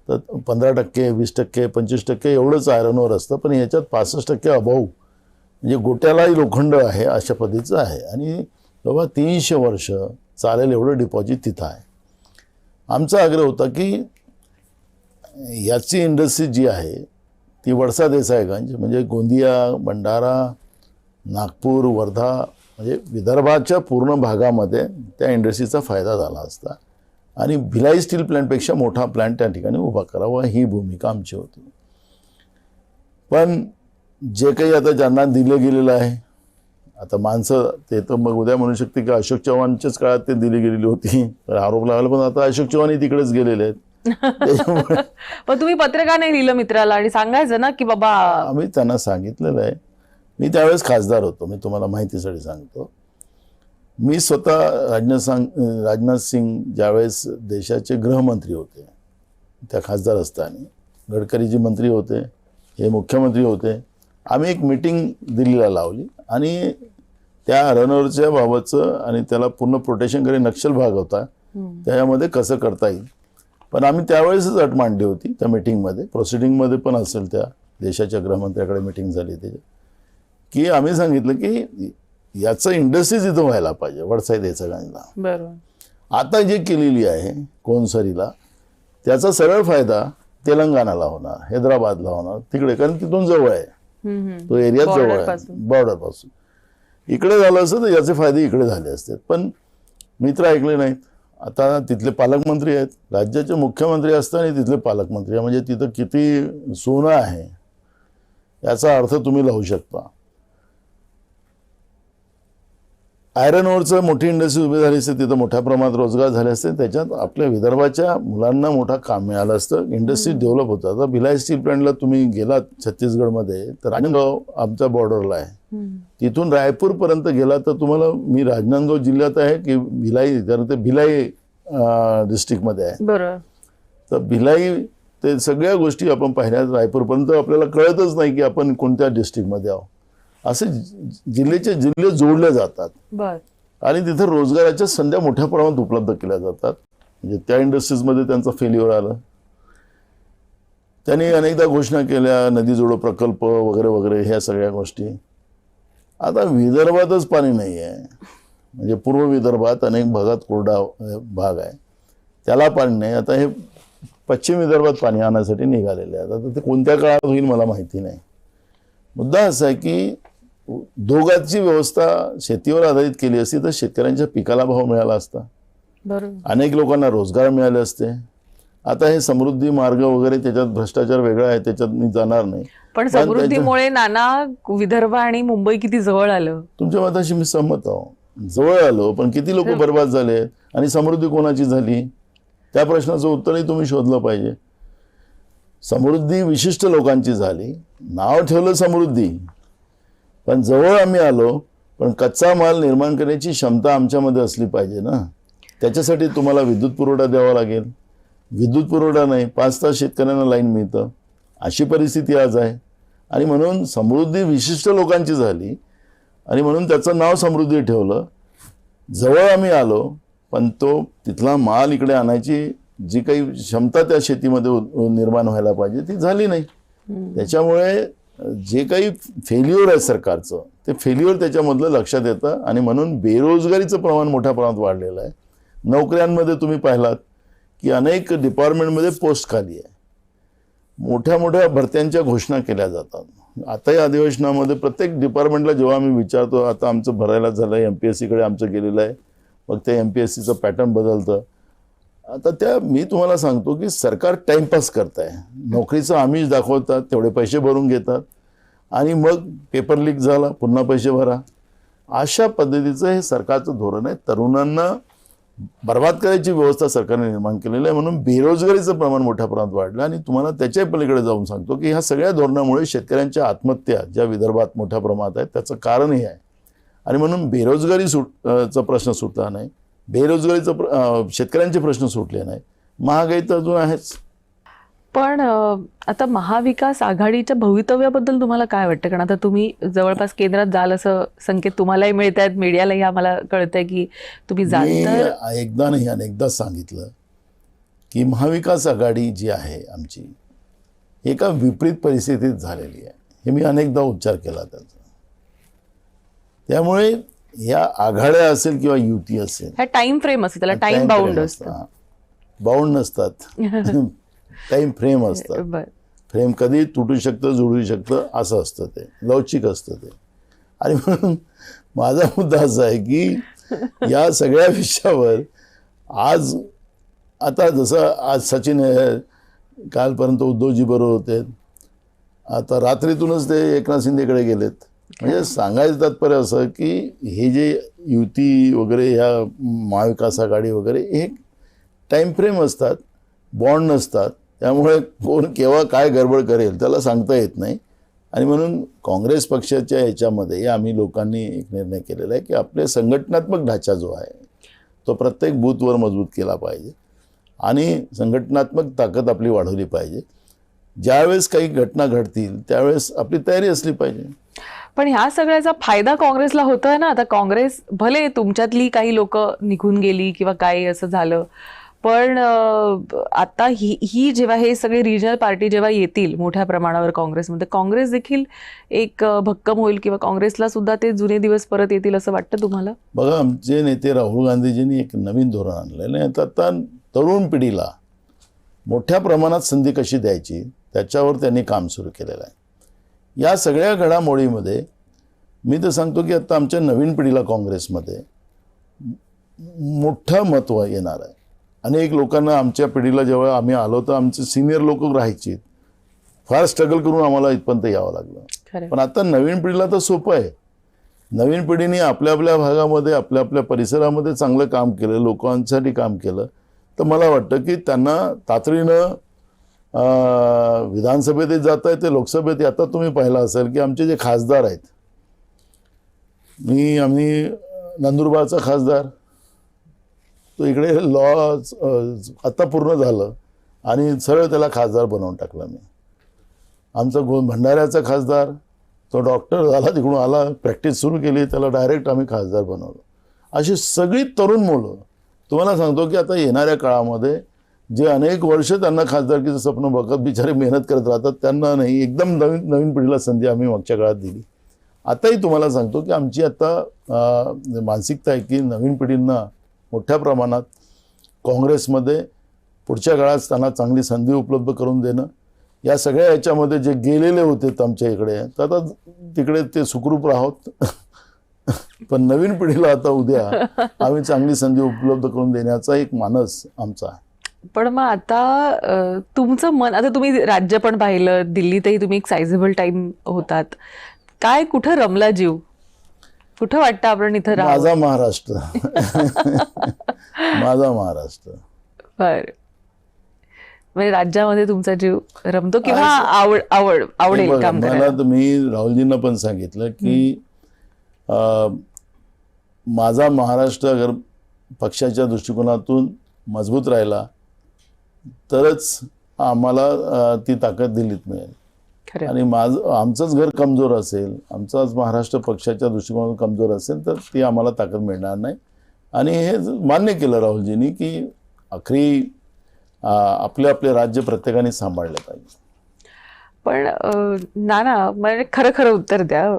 तर 15%, 20%, 25% एवढंच आयरन ओर असतं. पण याच्यात 65% अभाव म्हणजे गोट्यालाही लोखंड आहे अशा पद्धतीचं आहे. आणि बाबा 300 वर्ष चालेल एवढं डिपॉझिट तिथं आहे. आमचा आग्रह होता की याची इंडस्ट्री जी आहे ती वडसा देसाईगंज म्हणजे गोंदिया, भंडारा, नागपूर, वर्धा म्हणजे विदर्भाच्या पूर्ण भागामध्ये त्या इंडस्ट्रीचा फायदा झाला असता आणि भिलाई स्टील प्लॅन्टपेक्षा मोठा प्लॅन्ट त्या ठिकाणी उभा करावा ही भूमिका आमची होती. पण जे काही आता ज्यांना दिलं गेलेलं आहे, आता माणसं ते तर मग उद्या म्हणू शकते की अशोक चव्हाणच्याच काळात ते दिली गेलेली होती तर आरोप लावला. पण आता अशोक चव्हाणही तिकडेच गेलेले आहेत. पण तुम्ही पत्र का नाही लिहिलं मित्राला आणि सांगायचं ना की बाबा. आम्ही त्यांना सांगितलेलं आहे. मी त्यावेळेस खासदार होतो. मी तुम्हाला माहितीसाठी सांगतो. मी स्वतः राजनाथ सिंग ज्यावेळेस देशाचे गृहमंत्री होते त्या खासदार असताना, गडकरीजी मंत्री होते, हे मुख्यमंत्री होते, आम्ही एक मीटिंग दिल्लीला लावली आणि त्या रनरच्या बाबतचं आणि त्याला पूर्ण प्रोटेक्शन करे नक्षल भाग होता त्याच्यामध्ये कसं करता येईल. पण आम्ही त्यावेळेसच अट मांडली होती त्या मीटिंगमध्ये, प्रोसिडिंगमध्ये पण असेल त्या देशाच्या गृहमंत्र्याकडे मीटिंग झाली त्याच्या, की आम्ही सांगितलं की याचं इंडस्ट्रीज इथं व्हायला पाहिजे वडसा देसाईगंजला. बरोबर. आता जे केलेली आहे कोनसरीला त्याचा सरळ फायदा तेलंगणाला होणार, हैदराबादला होणार तिकडे, कारण तिथून जवळ आहे तो एरिया, जवळ आहे बॉर्डरपासून. इकडे झालं असतं तर याचे फायदे इकडे झाले असते. पण मित्र ऐकले नाहीत. आता तिथले पालकमंत्री आहेत, राज्याचे मुख्यमंत्री असताना तिथले पालकमंत्री, म्हणजे तिथं किती सोनं आहे याचा अर्थ तुम्ही लावू शकता. आयरन ओरचं मोठी इंडस्ट्री उभी झाली असते, तिथं मोठ्या प्रमाणात रोजगार झाले असते, त्याच्यात आपल्या विदर्भाच्या मुलांना मोठा काम मिळालं असतं, इंडस्ट्री डेव्हलप होतं. आता भिलाई स्टील प्लॅन्टला तुम्ही गेलात छत्तीसगडमध्ये तर राजनांदगाव आमच्या बॉर्डरला आहे, तिथून रायपूरपर्यंत गेला तर तुम्हाला, मी राजनांदगाव जिल्ह्यात आहे की भिलाई, कारण ते भिलाई डिस्ट्रिक्टमध्ये आहे. बरोबर. तर भिलाई ते सगळ्या गोष्टी आपण पाहिल्यात. रायपूरपर्यंत आपल्याला कळतच नाही की आपण कोणत्या डिस्ट्रिक्टमध्ये आहोत. असे जिल्ह्याचे जिल्हे जोडले जातात आणि तिथे रोजगाराच्या संधी मोठ्या प्रमाणात उपलब्ध केल्या जातात. म्हणजे त्या इंडस्ट्रीजमध्ये त्यांचा फेल्युअर आलं. त्यांनी अनेकदा घोषणा केल्या, नदी जोडो प्रकल्प वगैरे वगैरे ह्या सगळ्या गोष्टी. आता विदर्भातच पाणी नाही आहे, म्हणजे पूर्व विदर्भात अनेक भागात कोरडा भाग आहे, त्याला पाणी नाही. आता हे पश्चिम विदर्भात पाणी आणण्यासाठी निघालेले आहेत. आता ते कोणत्या काळात होईल मला माहिती नाही. मुद्दा असा आहे की दोघांची व्यवस्था शेतीवर आधारित केली असती तर शेतकऱ्यांच्या पिकाला भाव मिळाला असता, अनेक लोकांना रोजगार मिळाले असते. आता हे समृद्धी मार्ग वगैरे त्याच्यात भ्रष्टाचार वेगळा आहे, त्याच्यात मी जाणार नाही. पण समृद्धीमुळे नाना विदर्भ आणि मुंबई किती जवळ आलं. तुमच्या मताशी मी सहमत आहो, जवळ आलो, पण किती लोक बर्बाद झाले आणि समृद्धी कोणाची झाली त्या प्रश्नाचं उत्तरही तुम्ही शोधलं पाहिजे. समृद्धी विशिष्ट लोकांची झाली, नाव ठेवलं समृद्धी, पण जवळ आम्ही आलो, पण कच्चा माल निर्माण करण्याची क्षमता आमच्यामध्ये असली पाहिजे ना. त्याच्यासाठी तुम्हाला विद्युत पुरवठा द्यावा लागेल. विद्युत पुरवठा नाही, 5 तास शेतकऱ्यांना लाईन मिळतं, अशी परिस्थिती आज आहे. आणि म्हणून समृद्धी विशिष्ट लोकांची झाली आणि म्हणून त्याचं नाव समृद्धी ठेवलं. जवळ आम्ही आलो, पण तो तिथला माल इकडे आणायची जी काही क्षमता त्या शेतीमध्ये निर्माण व्हायला पाहिजे ती झाली नाही. त्याच्यामुळे जे काही फेल्युअर आहे सरकारचं ते फेल्युअर त्याच्यामधलं लक्षात येतं आणि म्हणून बेरोजगारीचं प्रमाण मोठ्या प्रमाणात वाढलेलं आहे. नोकऱ्यांमध्ये तुम्ही पाहिलात की अनेक डिपार्टमेंटमध्ये पोस्ट खाली आहे. मोठ्या मोठ्या भरत्यांच्या घोषणा केल्या जातात. आताही अधिवेशनामध्ये प्रत्येक डिपार्टमेंटला जेव्हा आम्ही विचारतो आता आमचं भरायला झालं आहे, MPSCकडे आमचं गेलेलं आहे, मग ते MPSCचं पॅटर्न बदलतं. आता मी तुम्हाला सांगतो की सरकार टाइमपास करत आहे. नोकरीचं आमिष दाखवतात, तेवढे पैसे भरून घेतात आणि मग पेपर लीक झाला पुन्हा पैसे भरा. अशा पद्धतीचं हे सरकारचं धोरण आहे. तरुणांना बर्बाद करायची व्यवस्था सरकारने निर्माण केलेली आहे. म्हणून बेरोजगारीचं प्रमाण मोठ्या प्रमाणात वाढलं. आणि तुम्हाला त्याच्याही पलीकडे जाऊन सांगतो की ह्या सगळ्या धोरणामुळे शेतकऱ्यांच्या आत्महत्या ज्या विदर्भात मोठ्या प्रमाणात आहेत त्याचं कारण हे आहे. आणि म्हणून बेरोजगारी चा प्रश्न सुटला नाही, बेरोजगारीचा शेतकऱ्यांचे प्रश्न सुटले नाही, महागाई तर अजून आहेच. पण आता महाविकास आघाडीच्या भवितव्याबद्दल तुम्हाला काय वाटतं? कारण आता तुम्ही जवळपास केंद्रात जाल असं संकेत तुम्हालाही मिळत आहेत, मीडियालाही आम्हाला कळतंय की तुम्ही जाल. तर एकदा नाही अनेकदा सांगितलं की महाविकास आघाडी जी आहे आमची एका विपरीत परिस्थितीत झालेली आहे. हे मी अनेकदा उच्चार केला त्याचा. त्यामुळे या आघाड्या असेल किंवा युती असेल, ह्या टाइम फ्रेम असते, त्याला टाइम बाउंड असतं. बाउंड नसतात, टाइम फ्रेम असतात. फ्रेम कधी तुटू शकतं, जुळू शकतं, असं असतं, ते लवचिक असतं ते. आणि म्हणून माझा मुद्दा असा आहे की या सगळ्या विषयावर आज आता जसं आज सचिन कालपर्यंत उद्धवजी बरोबर होते, आता रात्रीतूनच ते एकनाथ शिंदेकडे गेलेत. म्हणजे सांगायचं तात्पर्य असं की हे जे युती वगैरे ह्या महाविकास आघाडी वगैरे हे टाइम फ्रेम असतात, बॉन्ड नसतात. त्यामुळे कोण केव्हा काय गडबड करेल त्याला सांगता येत नाही. आणि म्हणून काँग्रेस पक्षाच्या ह्याच्यामध्ये आम्ही लोकांनी एक निर्णय केलेला आहे की आपले संघटनात्मक ढाचा जो आहे तो प्रत्येक बूथवर मजबूत केला पाहिजे आणि संघटनात्मक ताकद आपली वाढवली पाहिजे. ज्यावेळेस काही घटना घडतील त्यावेळेस आपली तयारी असली पाहिजे. पण ह्या सगळ्याचा फायदा काँग्रेसला होतोय ना. आता काँग्रेस भले तुमच्यातली काही लोक निघून गेली किंवा काय असं झालं, पण आता ही जेव्हा हे सगळे रिजनल पार्टी जेव्हा येतील मोठ्या प्रमाणावर काँग्रेसमध्ये, काँग्रेस देखील एक भक्कम होईल किंवा काँग्रेसला सुद्धा ते जुने दिवस परत येतील असं वाटतं तुम्हाला? बघा, आमचे नेते राहुल गांधीजींनी एक नवीन धोरण आणलेलं आहे. आता तरुण पिढीला मोठ्या प्रमाणात संधी कशी द्यायची त्याच्यावर त्यांनी काम सुरू केलेलं आहे. या सगळ्या घडामोडीमध्ये मी तर सांगतो की आता आमच्या नवीन पिढीला काँग्रेसमध्ये मोठं महत्त्व येणार आहे. अनेक लोकांना आमच्या पिढीला जेव्हा आम्ही आलो तर आमचे सिनियर लोक राहायचे, फार स्ट्रगल करून आम्हाला इथपर्यंत यावं लागलं. पण आता नवीन पिढीला तर सोपं आहे. नवीन पिढीने आपल्या आपल्या भागामध्ये आपल्या आपल्या परिसरामध्ये चांगलं काम केलं, लोकांसाठी काम केलं, तर मला वाटतं की त्यांना तातडीनं विधानसभेत जात आहे ते लोकसभेत. आता तुम्ही पाहिलं असेल की आमचे जे खासदार आहेत, आम्ही नंदुरबारचा खासदार तो इकडे लॉ आता पूर्ण झालं आणि सरळ त्याला खासदार बनवून टाकला मी. आमचा भंडाऱ्याचा खासदार तो डॉक्टर झाला, तिकडून आला, प्रॅक्टिस सुरू केली, त्याला डायरेक्ट आम्ही खासदार बनवलं. अशी सगळी तरुण मुलं तुम्हाला सांगतो की आता येणाऱ्या काळामध्ये जे अनेक वर्ष त्यांना खासदारकीचं स्वप्न बघत बिचारे मेहनत करत राहतात, त्यांना नाही, एकदम नवीन पिढीला संधी आम्ही मागच्या काळात दिली. आताही तुम्हाला सांगतो की आमची आता मानसिकता आहे की नवीन पिढींना मोठ्या प्रमाणात काँग्रेसमध्ये पुढच्या काळात त्यांना चांगली संधी उपलब्ध करून देणं. या सगळ्या ह्याच्यामध्ये जे गेलेले होते आमच्या इकडे, तर आता तिकडे ते सुखरूप राहोत. पण नवीन पिढीला आता उद्या आम्ही चांगली संधी उपलब्ध करून देण्याचा एक मानस आमचा आहे. पण मग आता तुमचं मन, आता तुम्ही राज्य पण पाहिलं, दिल्लीतही तुम्ही एक सायझेबल टाइम होतात, काय कुठं रमला जीव? कुठं वाटतं आपण इथं राहावं? माझा महाराष्ट्र. माझा महाराष्ट्र. बरं, म्हणजे राज्यामध्ये तुमचा जीव रमतो किंवा आवडेल काम करायला? मला तर मी राहुलजींना पण सांगितलं की माझा महाराष्ट्र अगर पक्षाच्या दृष्टिकोनातून मजबूत राहिला तरच आम्हाला ती ताकद दिल्लीत मिळेल. आणि आमचंच घर कमजोर असेल, आमचाच महाराष्ट्र पक्षाच्या दृष्टिकोनातून कमजोर असेल तर ती आम्हाला ताकद मिळणार नाही. आणि हे मान्य केलं राहुलजींनी की आखरी आपले आपले राज्य प्रत्येकाने सांभाळले पाहिजे. पण नाना म्हणजे खरं खरं उत्तर द्या,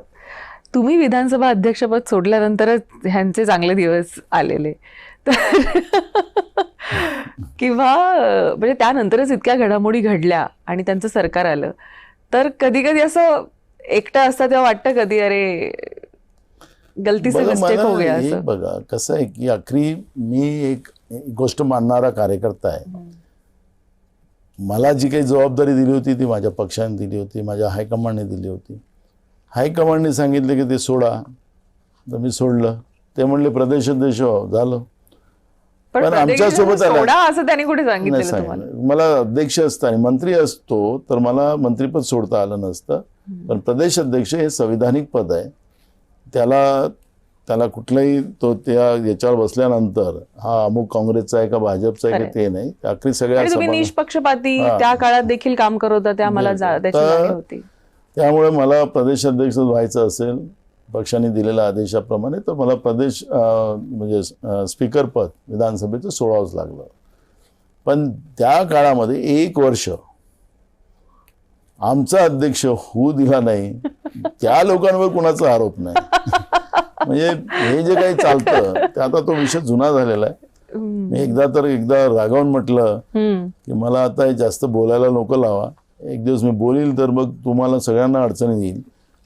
तुम्ही विधानसभा अध्यक्षपद सोडल्यानंतरच ह्यांचे चांगले दिवस आलेले तर किंवा म्हणजे त्यानंतरच इतक्या घडामोडी घडल्या आणि त्यांचं सरकार आलं, तर कधी कधी असं एकटं असतं तेव्हा वाटतं कधी अरे गलती से बघा, मिस्टेक हो गया मला असं? एक बघा कसं आहे की आखरी मी एक गोष्ट मानणारा कार्यकर्ता आहे. मला जी काही जबाबदारी दिली होती ती माझ्या पक्षाने दिली होती, माझ्या हायकमांडने दिली होती. हायकमांडने सांगितले की ते सोडा, तर मी सोडलं. ते म्हणले प्रदेशाध्यक्ष व्हा, झालं. पण आमच्यासोबत आला सोडा असं त्यांनी कुठे नाही सांगितलेलं तुम्हाला? सांगितलं. मला अध्यक्ष असताना मंत्री असतो तर मला मंत्रीपद सोडता आलं नसतं. पण प्रदेश अध्यक्ष हे संविधानिक पद आहे. त्याला कुठलाही तो त्या याच्यावर बसल्यानंतर हा अमुक काँग्रेसचा आहे का भाजपचा आहे की ते नाही, आखरी सगळ्या आणि तुम्ही सभा- निष्पक्षपाती हा. त्या काळात देखील काम करत होता, त्या मला त्याची जाणीव होती. त्यामुळे मला प्रदेशाध्यक्ष व्हायचं असेल पक्षाने दिलेल्या आदेशाप्रमाणे तर मला प्रदेश म्हणजे स्पीकर पद विधानसभेचं सोडावंच लागलं. पण त्या काळामध्ये 1 वर्ष आमचा अध्यक्ष होऊ दिला नाही, त्या लोकांवर कुणाचा आरोप नाही. म्हणजे हे जे काही चालतं ते आता तो विषय जुना झालेला आहे. मी एकदा रागावून म्हटलं की मला आता हे जास्त बोलायला नको लावा, एक दिवस मी बोलील तर मग तुम्हाला सगळ्यांना अडचणी येईल.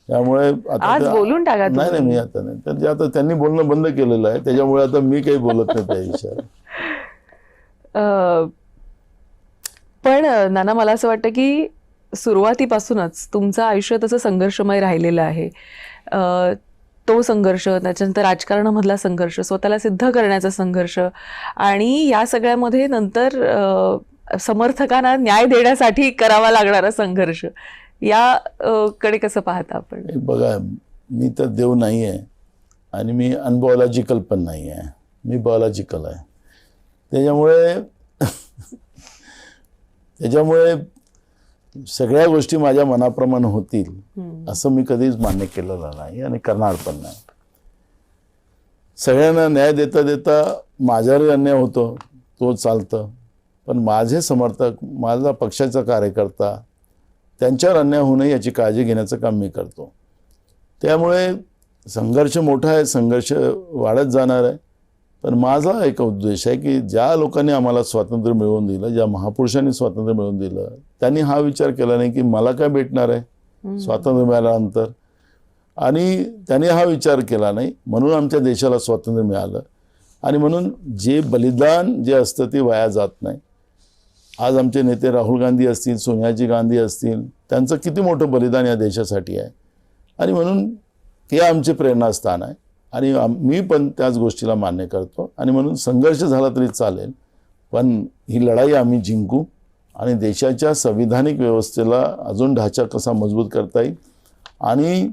त्यामुळे आज बोलून टाका नाही नाही मी आता नाही, तर आता त्यांनी बोलणं बंद केलेलं आहे, त्याच्यामुळे आता मी काही बोलत नाही त्या विषयावर. पण नाना मला असं वाटतं की सुरुवातीपासूनच तुमचं आयुष्य तसं संघर्षमय राहिलेलं आहे. तो संघर्ष, त्याच्यानंतर राजकारणामधला संघर्ष, स्वतःला सिद्ध करण्याचा संघर्ष आणि या सगळ्यामध्ये नंतर समर्थकांना न्याय देण्यासाठी करावा लागणारा संघर्ष, या कडे कसं पाहता आपण? बघा, मी तर देव नाही आहे आणि मी अनबायोलॉजिकल पण नाही आहे, मी बायोलॉजिकल आहे. त्याच्यामुळे सगळ्या गोष्टी माझ्या मनाप्रमाणे होतील असं मी कधीच मान्य केलेलं नाही आणि करणार पण नाही. सगळ्यांना न्याय देता देता माझ्यावरही अन्याय होतो, तो चालतं. पण माझे समर्थक, माझा पक्षाचा कार्यकर्ता, त्यांच्यावर अन्याय होऊ नये याची काळजी घेण्याचं काम मी करतो. त्यामुळे संघर्ष मोठा आहे, संघर्ष वाढत जाणार आहे. पण माझा एक उद्देश आहे की ज्या लोकांनी आम्हाला स्वातंत्र्य मिळवून दिलं, ज्या महापुरुषांनी स्वातंत्र्य मिळवून दिलं, त्यांनी हा विचार केला नाही की मला काय भेटणार आहे स्वातंत्र्य मिळाल्यानंतर, आणि त्यांनी हा विचार केला नाही. म्हणून आमच्या देशाला स्वातंत्र्य मिळालं आणि म्हणून जे बलिदान जे असतं ते वाया जात नाही. आज आमचे नेते राहुल गांधी असतील, सोनियाजी गांधी असतील, त्यांचं किती मोठं बलिदान या देशासाठी आहे आणि म्हणून ते आमचे प्रेरणास्थान आहे. आणि मी पण त्याच गोष्टीला मान्य करतो आणि म्हणून संघर्ष झाला तरी चालेल, पण ही लढाई आम्ही जिंकू आणि देशाच्या संविधानिक व्यवस्थेला अजून ढाचा कसा मजबूत करता येईल आणि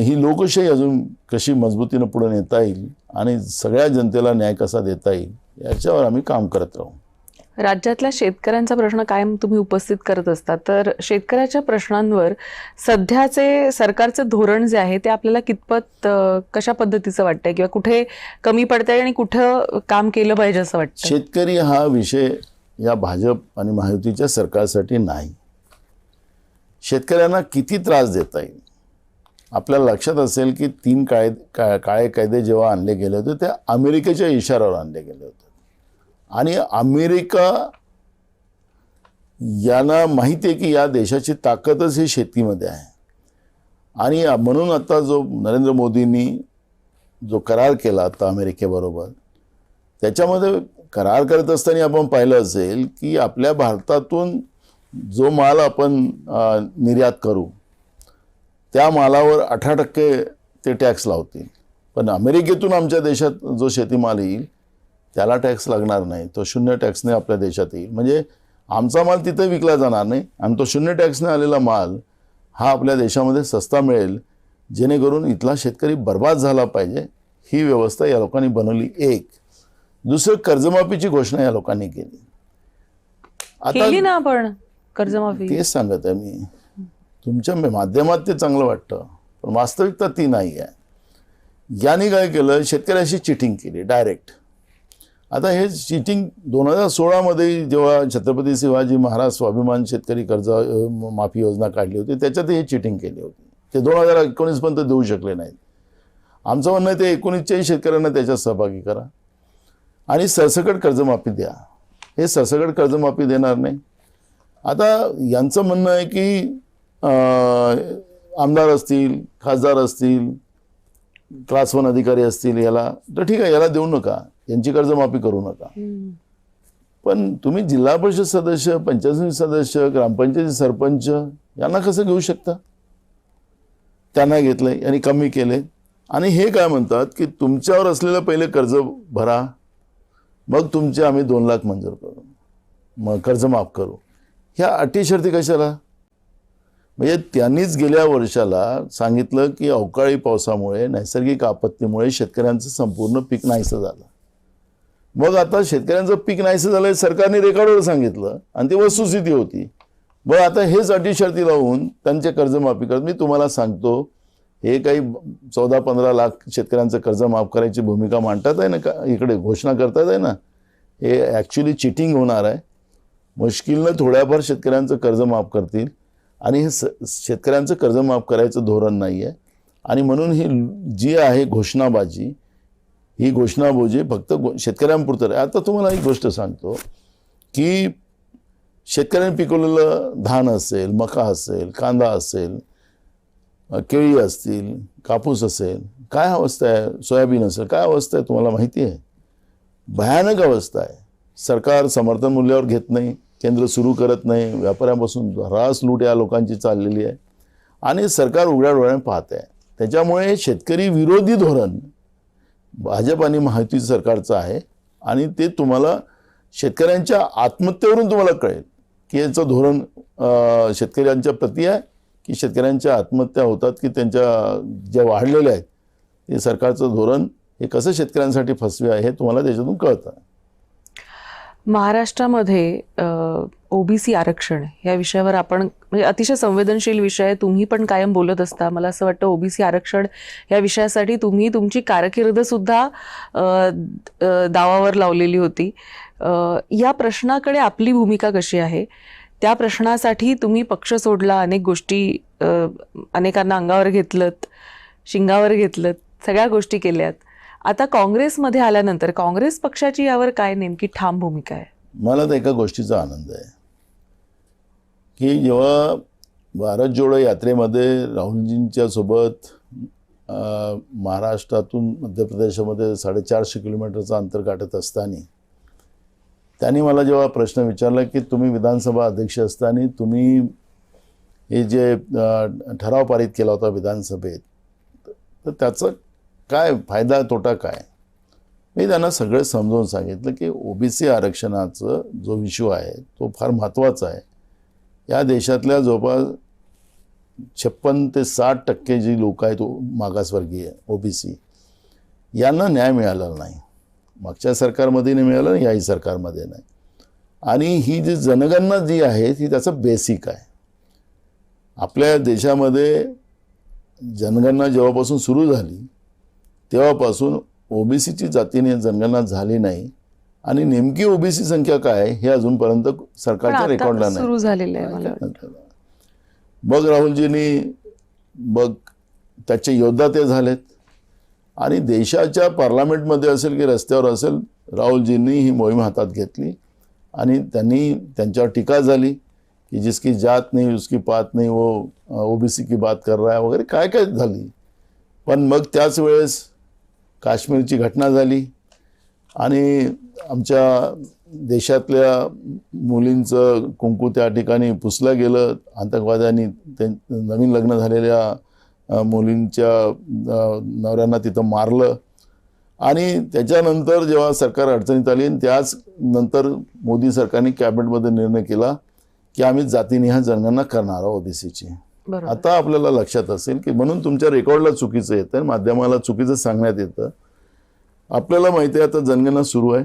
ही लोकशाही अजून कशी मजबूतीनं पुढे नेता येईल आणि सगळ्या जनतेला न्याय कसा देता येईल याच्यावर आम्ही काम करत राहू. राज्यातल्या शेतकऱ्यांचा प्रश्न कायम तुम्ही उपस्थित करत असता, तर शेतकऱ्याच्या प्रश्नांवर सध्याचे सरकारचं धोरण जे आहे ते आपल्याला कितपत कशा पद्धतीचं वाटतंय किंवा कुठे कमी पडतंय आणि कुठं काम केलं पाहिजे असं वाटतं? शेतकरी हा विषय या भाजप आणि महायुतीच्या सरकारसाठी नाही. शेतकऱ्यांना किती त्रास देता येईल आपल्याला लक्षात असेल की 3 काळे कायदे जेव्हा आणले गेले होते ते अमेरिकेच्या इशाऱ्यावर आणले गेले होते आणि अमेरिका यांना माहिती आहे की या देशाची ताकदच ही शेतीमध्ये आहे. आणि म्हणून आता जो नरेंद्र मोदींनी जो करार केला आता अमेरिकेबरोबर, त्याच्यामध्ये करार करत असताना आपण पाहिलं असेल की आपल्या भारतातून जो माल आपण निर्यात करू त्या मालावर 18% ते टॅक्स लावतील, पण अमेरिकेतून आमच्या देशात जो शेतीमाल येईल त्याला टॅक्स लागणार नाही, तो 0 टॅक्सने आपल्या देशात येईल. म्हणजे आमचा माल तिथे विकला जाणार नाही आणि तो 0 टॅक्सने आलेला माल हा आपल्या देशामध्ये सस्ता मिळेल, जेणेकरून इथला शेतकरी बर्बाद झाला पाहिजे ही व्यवस्था या लोकांनी बनवली. एक दुसरं, कर्जमाफीची घोषणा या लोकांनी केली. केली ना आपण कर्जमाफी, तेच सांगत आहे मी, तुमच्या माध्यमात ते चांगलं वाटतं पण वास्तविकता ती नाही आहे. याने काय केलं, शेतकऱ्याशी चिटिंग केली डायरेक्ट आता हे चिटिंग 2016 जेव्हा छत्रपती शिवाजी महाराज स्वाभिमान शेतकरी कर्ज माफी योजना काढली होती त्याच्यात हे चिटिंग केली होती. ते 2019 पर्यंत देऊ शकले नाहीत. आमचं म्हणणं आहे ते 19च्याही शेतकऱ्यांना त्याच्यात सहभागी करा आणि सरसकट कर्जमाफी द्या. हे सरसकट कर्जमाफी देणार नाही. आता यांचं म्हणणं आहे की आमदार असतील, खासदार असतील, क्लास 1 अधिकारी असतील, याला तर ठीक आहे, याला देऊ नका, यांची कर्जमाफी करू नका. पण तुम्ही जिल्हा परिषद सदस्य, पंचायत समिती सदस्य, ग्रामपंचायती सरपंच यांना कसं घेऊ शकता? त्यांना घेतलंय आणि कमी केले आणि हे काय म्हणतात की तुमच्यावर असलेलं पहिले कर्ज भरा, मग तुमचे आम्ही 2 लाख मंजूर करू, मग कर्ज माफ करू. ह्या अटी शर्ती कशाला? म्हणजे त्यांनीच गेल्या वर्षाला सांगितलं की अवकाळी पावसामुळे, नैसर्गिक आपत्तीमुळे शेतकऱ्यांचं संपूर्ण पीक नाहीसं झालं. मग आता शेतकऱ्यांचं पीक नाहीसं झालंय सरकारने रेकॉर्डवर सांगितलं आणि ती वस्तुस्थिती होती. मग आता हेच अटी शर्ती लावून त्यांचे कर्जमाफी करत. मी तुम्हाला सांगतो, हे काही 14-15 लाख शेतकऱ्यांचं कर्ज माफ करायची भूमिका मांडतात आहे ना, का इकडे घोषणा करतात आहे ना, हे ॲक्च्युली चिटिंग होणार आहे. मुश्किलनं थोड्याफार शेतकऱ्यांचं कर्ज माफ करतील आणि हे शेतकऱ्यांचं कर्ज माफ करायचं धोरण नाही आहे. आणि म्हणून ही जी आहे घोषणाबाजी, ही घोषणाबाजी फक्त शेतकऱ्यांपुरतं आहे. आता तुम्हाला एक गोष्ट सांगतो की शेतकऱ्यांनी पिकवलेलं धान असेल, मका असेल, कांदा असेल, केळी असतील, कापूस असेल, काय अवस्था आहे, सोयाबीन असेल, काय अवस्था आहे तुम्हाला माहिती आहे? भयानक अवस्था आहे. सरकार समर्थन मूल्यावर घेत नाही, केंद्र सुरू करत नाही, व्यापाऱ्यांपासून रास लूट या लोकांची चाललेली आहे आणि सरकार उघड्या डोळ्याने पाहत आहे. त्याच्यामुळे शेतकरी विरोधी धोरण भाजप आणि महायुती सरकारचं आहे आणि ते तुम्हाला शेतकऱ्यांच्या आत्महत्येवरून तुम्हाला कळेल की याचं धोरण शेतकऱ्यांच्या प्रती आहे की शेतकऱ्यांच्या आत्महत्या होतात की त्यांच्या ज्या वाढलेल्या आहेत ते सरकारचं धोरण हे कसं शेतकऱ्यांसाठी फसवे आहे हे तुम्हाला त्याच्यातून कळतं. महाराष्ट्रामध्ये ओबीसी आरक्षण या विषयावर आपण म्हणजे अतिशय संवेदनशील विषय आहे, तुम्ही पण कायम बोलत असता. मला असं वाटतं ओबीसी आरक्षण या विषयासाठी तुम्ही तुमची कारकीर्द सुद्धा दावावर लावलेली होती. या प्रश्नाकडे आपली भूमिका कशी आहे? त्या प्रश्नासाठी तुम्ही पक्ष सोडला, अनेक गोष्टी अनेकांना अंगावर घेतलत, शिंगावर घेतलत, सगळ्या गोष्टी केल्यात. आता काँग्रेसमध्ये आल्यानंतर काँग्रेस पक्षाची यावर काय नेमकी ठाम भूमिका आहे? मला तर एका गोष्टीचा आनंद आहे की जेव्हा भारत जोडो यात्रेमध्ये राहुलजींच्या सोबत महाराष्ट्रातून मध्य प्रदेशामध्ये 450 किलोमीटरचं अंतर गाठत असताना त्यांनी मला जेव्हा प्रश्न विचारला की तुम्ही विधानसभा अध्यक्ष असताना तुम्ही हे जे ठराव पारित केला होता विधानसभेत, तर त्याचं काय फायदा तोटा काय? मी त्यांना सगळं समजावून सांगितलं की ओबीसी आरक्षणाचं जो इश्यू आहे तो फार महत्त्वाचा आहे. या देशातल्या जवळपास 56 ते 60% जी लोक आहेत मागासवर्गीय ओबीसी, यांना न्याय मिळाला नाही. मागच्या सरकारमध्ये नाही मिळालं, याही सरकारमध्ये नाही. आणि ही जी जनगणना जी आहे ही त्याचं बेसिक आहे. आपल्या देशामध्ये जनगणना जेव्हापासून सुरू झाली तेव्हापासून ओबीसीची जातीने जनगणना झाली नाही आणि नेमकी ओबीसी संख्या काय हे अजूनपर्यंत सरकारच्या रेकॉर्डला नाही. सुरू झालेलं आहे मला वाटतं. मग राहुलजींनी मग त्याचे योद्धा ते झालेत आणि देशाच्या पार्लमेंटमध्ये असेल की रस्त्यावर असेल राहुलजींनी ही मोहीम हातात घेतली आणि त्यांनी त्यांच्यावर टीका झाली की जिसकी जात नहीं उसकी पात नहीं वो ओबीसी की बात कर रहा है वगैरे काय काय झाली. पण मग त्याच वेळेस काश्मीरची घटना झाली आणि आमच्या देशातल्या मुलींचं कुंकू त्या ठिकाणी पुसलं गेलं. आतंकवाद्यांनी ते नवीन लग्न झालेल्या मुलींच्या नवऱ्यांना तिथं मारलं आणि त्याच्यानंतर जेव्हा सरकार अडचणीत आली त्याच नंतर मोदी सरकारने कॅबिनेटमध्ये निर्णय केला की आम्ही जातीनिहाय जनगणना करणार आहोत ओबीसीची. आता आपल्याला लक्षात असेल की म्हणून तुमच्या रेकॉर्डला चुकीचं येतं, माध्यमाला चुकीचं सांगण्यात येतं. आपल्याला माहिती आहे आता जनगणना सुरू आहे.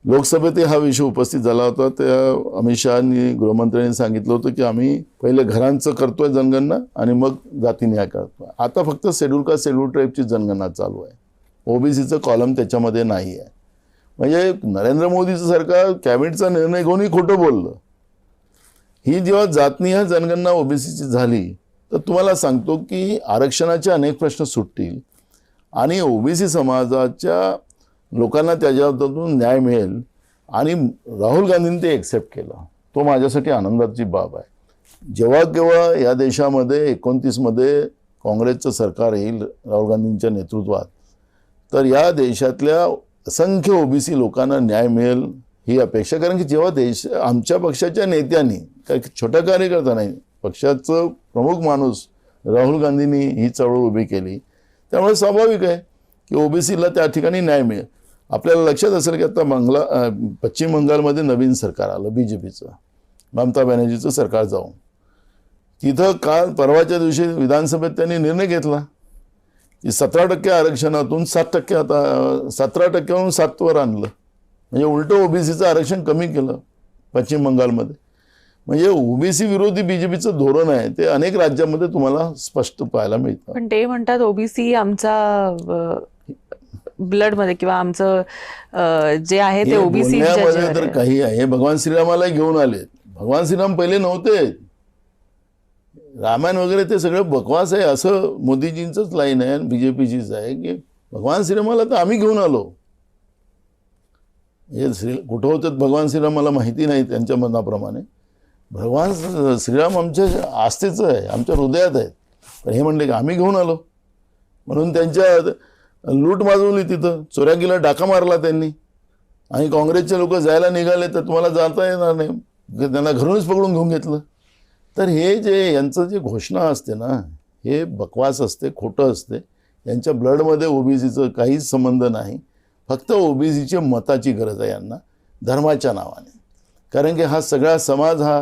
लोकसभेत हा विषय उपस्थित झाला होता. त्या अमित शहानी गृहमंत्र्यांनी सांगितलं होतं की आम्ही पहिले घरांचं करतोय जनगणना आणि मग जातीनिहाय करतोय. आता फक्त शेड्यूल कास्ट शेड्यूल ट्राईबची जनगणना चालू आहे. ओबीसीचं कॉलम त्याच्यामध्ये नाही आहे. म्हणजे नरेंद्र मोदीचं सरकार कॅबिनेटचा निर्णय घेऊनही खोटं बोललं. ही जेव्हा जातनिहाय जनगणना ओबीसीची झाली तर तुम्हाला सांगतो की आरक्षणाचे अनेक प्रश्न सुटतील आणि ओबीसी समाजाच्या लोकांना त्याच्यातून न्याय मिळेल आणि राहुल गांधींनी ते एक्सेप्ट केलं. तो माझ्यासाठी आनंदाची बाब आहे. जेव्हा केव्हा या देशामध्ये 29मध्ये काँग्रेसचं सरकार येईल राहुल गांधींच्या नेतृत्वात, तर या देशातल्या असंख्य ओबीसी लोकांना न्याय मिळेल ही अपेक्षा. कारण की जेव्हा आमच्या पक्षाच्या नेत्यांनी, काही छोटा कार्यकर्ता नाही, पक्षाचं प्रमुख माणूस राहुल गांधींनी ही चळवळ उभी केली, त्यामुळे स्वाभाविक आहे की ओबीसीला त्या ठिकाणी न्याय मिळेल. आपल्याला लक्षात असेल की आता पश्चिम बंगालमध्ये नवीन सरकार आलं बीजेपीचं, ममता बॅनर्जीचं सरकार जाऊन तिथं काल परवाच्या दिवशी विधानसभेत त्यांनी निर्णय घेतला की 17% आरक्षणातून 7% आता 17%वरून 7% आणलं. म्हणजे उलटं ओबीसीचं आरक्षण कमी केलं पश्चिम बंगालमध्ये. म्हणजे ओबीसी विरोधी बीजेपीचं धोरण आहे ते अनेक राज्यांमध्ये तुम्हाला स्पष्ट पाहायला मिळतं. पण ते म्हणतात ओबीसी आमचा ब्लड मध्ये किंवा आमचं जे आहे ते ओबीसी तर काही आहे. भगवान श्रीरामाला घेऊन आले. भगवान श्रीराम पहिले नव्हते. रामायण वगैरे ते सगळं बकवास आहे असं मोदीजींचंच लाईन आहे, बीजेपीचीच आहे की भगवान श्रीरामाला तर आम्ही घेऊन आलो. हे कुठं होतं भगवान श्रीराम मला माहिती नाही त्यांच्या मनाप्रमाणे. भगवान श्रीराम आमच्या आस्थेचं आहे, आमच्या हृदयात आहेत. पण हे म्हणले की आम्ही घेऊन आलो म्हणून त्यांच्या लूट माजवली, तिथं चोऱ्याकीला डाका मारला त्यांनी. आणि काँग्रेसचे लोक जायला निघाले तर तुम्हाला जाता येणार नाही, त्यांना घरूनच पकडून घेऊन घेतलं. तर हे जे यांचं जे घोषणा असते ना, हे बकवास असते, खोटं असते. यांच्या ब्लडमध्ये ओबीसीचं काहीच संबंध नाही. फक्त ओबीसीच्या मताची गरज आहे यांना धर्माच्या नावाने. कारण की हा सगळा समाज हा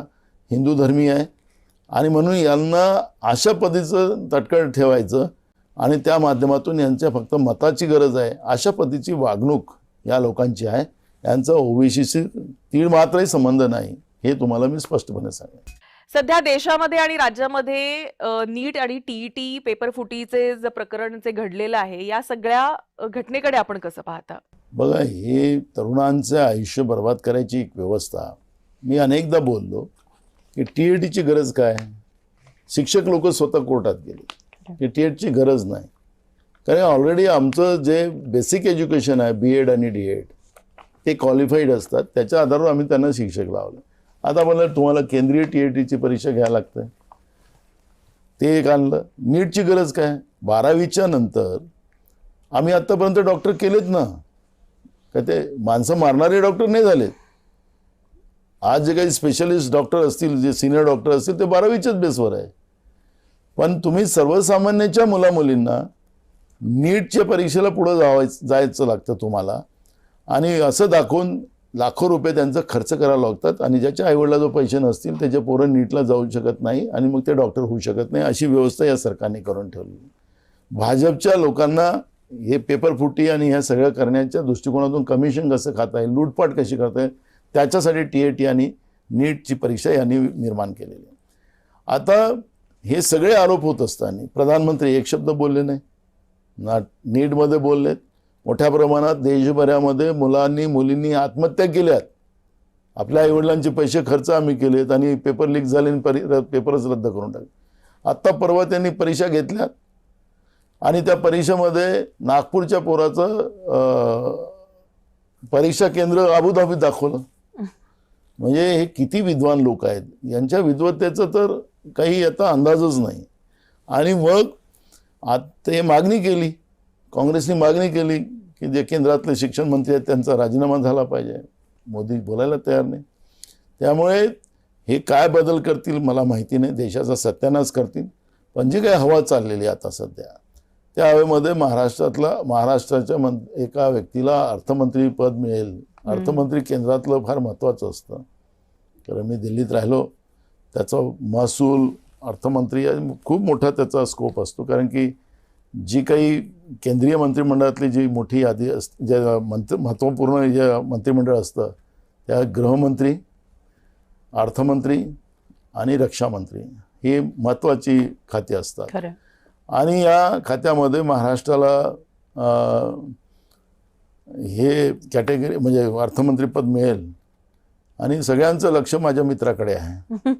हिंदू धर्मी आहे आणि म्हणून यांना अशा पद्धतीचं तटकळ ठेवायचं आणि त्या माध्यमातून यांच्या फक्त मताची गरज आहे अशा पद्धतीची वागणूक या लोकांची आहे. यांचा ओबीसीशी तीळ मात्रही संबंध नाही, हे तुम्हाला मी स्पष्टपणे सांगेन. सध्या देशामध्ये आणि राज्यामध्ये नीट आणि टीईटी पेपर फुटीचे जे प्रकरण जे घडलेलं आहे, या सगळ्या घटनेकडे आपण कसं पाहता? बघा, हे तरुणांचं आयुष्य बर्बाद करायची एक व्यवस्था. मी अनेकदा बोललो की टीईटीची गरज काय. शिक्षक लोक स्वतः कोर्टात गेले की टीईटीची गरज नाही. कारण ऑलरेडी आमचं जे बेसिक एज्युकेशन आहे BEd आणि DEd ते क्वालिफाईड असतात, त्याच्या आधारावर आम्ही त्यांना शिक्षक लावलं. आता मला तुम्हाला केंद्रीय टीईटीची परीक्षा घ्यायला लागते, ते एक आणलं. नीटची गरज काय. 12वीच्या नंतर आम्ही आत्तापर्यंत डॉक्टर केलेत ना, का ते माणसं मारणारे डॉक्टर नाही झालेत. आज जे काही स्पेशलिस्ट डॉक्टर असतील, जे सिनियर डॉक्टर असतील, ते 12वीच्याच बेसवर आहे. पण तुम्ही सर्वसामान्याच्या मुलामुलींना नीटच्या परीक्षेला पुढं जायचं लागतं तुम्हाला, आणि असं दाखवून लाखो रुपये त्यांचा खर्च करायला लागतात. आणि ज्याच्या आईवडिला जो पैसे नसतील त्याचे पोरं नीटला जाऊ शकत नाही आणि मग ते डॉक्टर होऊ शकत नाही. अशी व्यवस्था या सरकारने करून ठेवली. भाजपच्या लोकांना हे पेपर फुटी आणि ह्या सगळं करण्याच्या दृष्टिकोनातून कमिशन कसं खाता येईल, लूटपाट कशी करता येईल, त्याच्यासाठी टीईटी आणि नीटची परीक्षा यांनी निर्माण केलेली आहे. आता हे सगळे आरोप होत असताना प्रधानमंत्री एक शब्द बोलले नाही ना. नीटमध्ये बोललेत. मोठ्या प्रमाणात देशभरामध्ये मुलींनी आत्महत्या केल्यात. आपल्या आईवडिलांचे पैसे खर्च आम्ही केलेत आणि पेपर लीक झाले आणि पेपरच रद्द करून टाकले. आत्ता परवा त्यांनी परीक्षा घेतल्यात आणि त्या परीक्षेमध्ये नागपूरच्या पोराचं परीक्षा केंद्र अबुधाबीत दाखवलं. म्हणजे हे किती विद्वान लोक आहेत, यांच्या विद्वत्तेचं तर काही आता अंदाजच नाही. आणि मग आता मागणी केली, काँग्रेसने मागणी केली की जे केंद्रातले शिक्षण मंत्री आहेत त्यांचा राजीनामा झाला पाहिजे. मोदी बोलायला तयार नाही. त्यामुळे हे काय बदल करतील मला माहिती नाही, देशाचा सत्यानाश करतील. पण जी काय हवा चाललेली आता सध्या, त्या हवेमध्ये महाराष्ट्राच्या एका व्यक्तीला अर्थमंत्री पद मिळेल. अर्थमंत्री केंद्रातलं फार महत्त्वाचं असतं. कारण मी दिल्लीत राहिलो, त्याचा महसूल अर्थमंत्री खूप मोठा त्याचा स्कोप असतो. कारण की जी काही केंद्रीय मंत्रिमंडळातली जी मोठी यादी असते, जे महत्त्वपूर्ण जे मंत्रिमंडळ असतं, त्या गृहमंत्री, अर्थमंत्री आणि रक्षामंत्री ही महत्त्वाची खाती असतात. आणि या खात्यामध्ये महाराष्ट्राला हे कॅटेगरी म्हणजे अर्थमंत्रीपद मिळेल आणि सगळ्यांचं लक्ष माझ्या मित्राकडे आहे,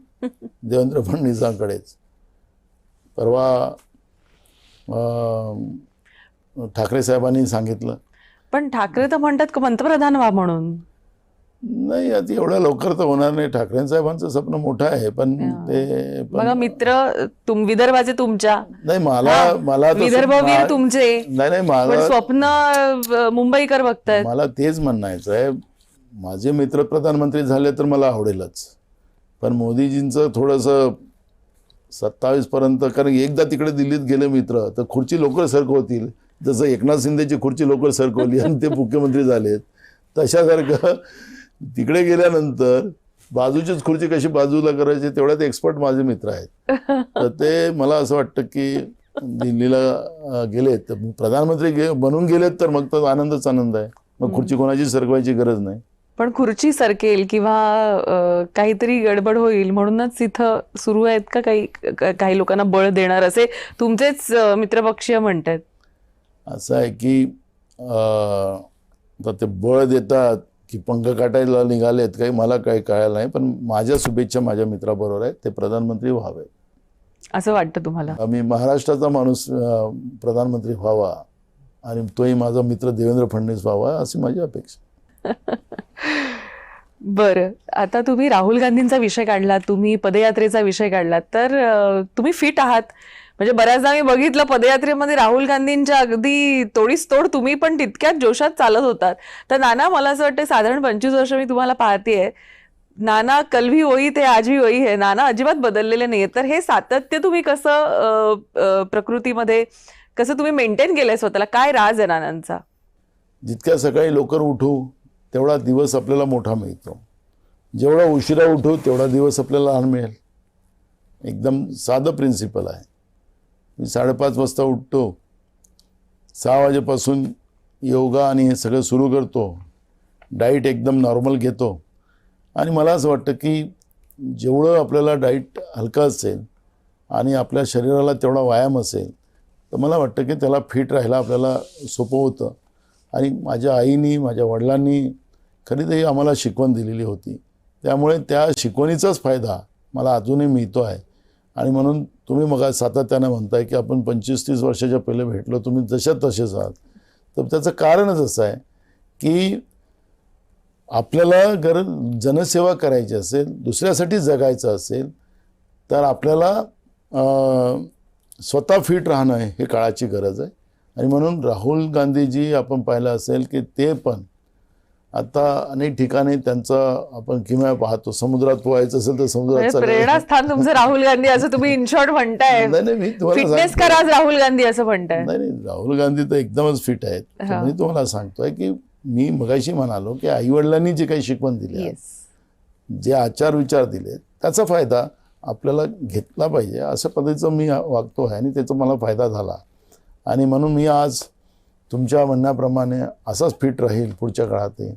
देवेंद्र फडणवीसांकडेच. परवा ठाकरे साहेबांनी सांगितलं. पण ठाकरे तर म्हणतात का पंतप्रधान व्हा म्हणून. नाही, आता एवढ्या लवकर तर होणार नाही. ठाकरे साहेबांचं स्वप्न मोठं आहे, पण ते बघा मित्र विदर्भाचे तुमच्या, नाही. मला विदर्भवीर तुमचे, नाही पण मला स्वप्न मुंबईकर बघतायत. मला तेच म्हणायचं आहे, माझे मित्र प्रधानमंत्री झाले तर मला आवडेलच, पण मोदीजींचं थोडंसं 27 पर्यंत, कारण एकदा तिकडे दिल्लीत गेले मित्र तर खुर्ची लवकर सरकवतील, जसं एकनाथ शिंदेची खुर्ची लवकर सरकवली आणि ते मुख्यमंत्री झालेत, तशासारखं तिकडे गेल्यानंतर बाजूचीच खुर्ची कशी बाजूला करायची तेवढ्यात एक्सपर्ट माझे मित्र आहेत. तर ते मला असं वाटतं की दिल्लीला गेलेत तर प्रधानमंत्री बनून गेलेत तर मग तर आनंदच आनंद आहे, मग खुर्ची कोणाची सरकवायची गरज नाही. पण खुर्ची सरकेल किंवा काहीतरी गडबड होईल म्हणूनच इथं सुरू आहेत का काही लोकांना बळ देणार, असे तुमचेच मित्रपक्षीय म्हणतात. असं आहे की आता ते बळ देतात की पंख काटायला निघालेत काही मला काही कळायला नाही, पण माझ्या शुभेच्छा माझ्या मित्राबरोबर आहेत, ते प्रधानमंत्री व्हावे असं वाटतं तुम्हाला. मी महाराष्ट्राचा माणूस प्रधानमंत्री व्हावा आणि तोही माझा मित्र देवेंद्र फडणवीस व्हावा अशी माझी अपेक्षा. बरं, आता तुम्ही राहुल गांधींचा विषय काढलात, तुम्ही पदयात्रेचा विषय काढलात, तर तुम्ही फिट आहात. म्हणजे बऱ्याचदा मी बघितलं पदयात्रेमध्ये राहुल गांधींच्या अगदी तोडीस तोड तुम्ही पण तितक्याच जोशात चालत होतात. तर नाना, मला असं वाटतं साधारण 25 वर्ष मी तुम्हाला पाहतेय, नाना कल भी वही थे आज भी वही है, नाना अजिबात बदललेले नाहीये. तर हे सातत्य तुम्ही कसं प्रकृतीमध्ये कसं तुम्ही मेंटेन केलंय स्वतःला, काय राज आहे नानांचा? जितक्या सकाळी लवकर उठू तेवढा दिवस आपल्याला मोठा मिळतो, जेवढा उशिरा उठू तेवढा दिवस आपल्याला लहान मिळेल. एकदम साधं प्रिन्सिपल आहे. मी 5:30 वाजता उठतो, 6 वाजेपासून योगा आणि हे सगळं सुरू करतो, डाईट एकदम नॉर्मल घेतो आणि मला असं वाटतं की जेवढं आपल्याला डाईट हलकं असेल आणि आपल्या शरीराला तेवढा व्यायाम असेल तर मला वाटतं की त्याला फिट राहायला आपल्याला सोपं होतं. आणि माझ्या आईनी माझ्या वडिलांनी खरी तर आम्हाला शिकवण दिलेली होती, त्यामुळे त्या शिकवणीचाच फायदा मला अजूनही मिळतो आहे. आणि म्हणून तुम्ही मग सातत्यानं म्हणताय की आपण 25-30 वर्षाच्या पहिले भेटलो, तुम्ही जशात तसेच आहात, तर त्याचं कारणच असं आहे की आपल्याला जनसेवा करायची असेल, दुसऱ्यासाठी जगायचं असेल तर आपल्याला स्वतः फिट राहणं हे काळाची गरज आहे. आणि म्हणून राहुल गांधीजी आपण पाहिलं असेल की ते पण आता अनेक ठिकाणी त्यांचा आपण किमया पाहतो, समुद्रात पोहायचं असेल तर समुद्रात प्रेरणास्थान तुमचं राहुल गांधी असं तुम्ही इन शॉर्ट म्हणताय. नाही, मी तुम्हाला फिटनेस करा राहुल गांधी असं म्हणताय. नाही, राहुल गांधी तर एकदमच फिट आहेत. मी तुम्हाला सांगतोय की मी मगाशी म्हणालो की आईवडिलांनी जे काही शिकवण दिली, जे आचार विचार दिले, त्याचा फायदा आपल्याला घेतला पाहिजे अशा पद्धतीचं मी वागतो आहे आणि त्याचा मला फायदा झाला. आणि म्हणून मी आज तुमच्या म्हणण्याप्रमाणे असाच फिट राहील पुढच्या काळातही.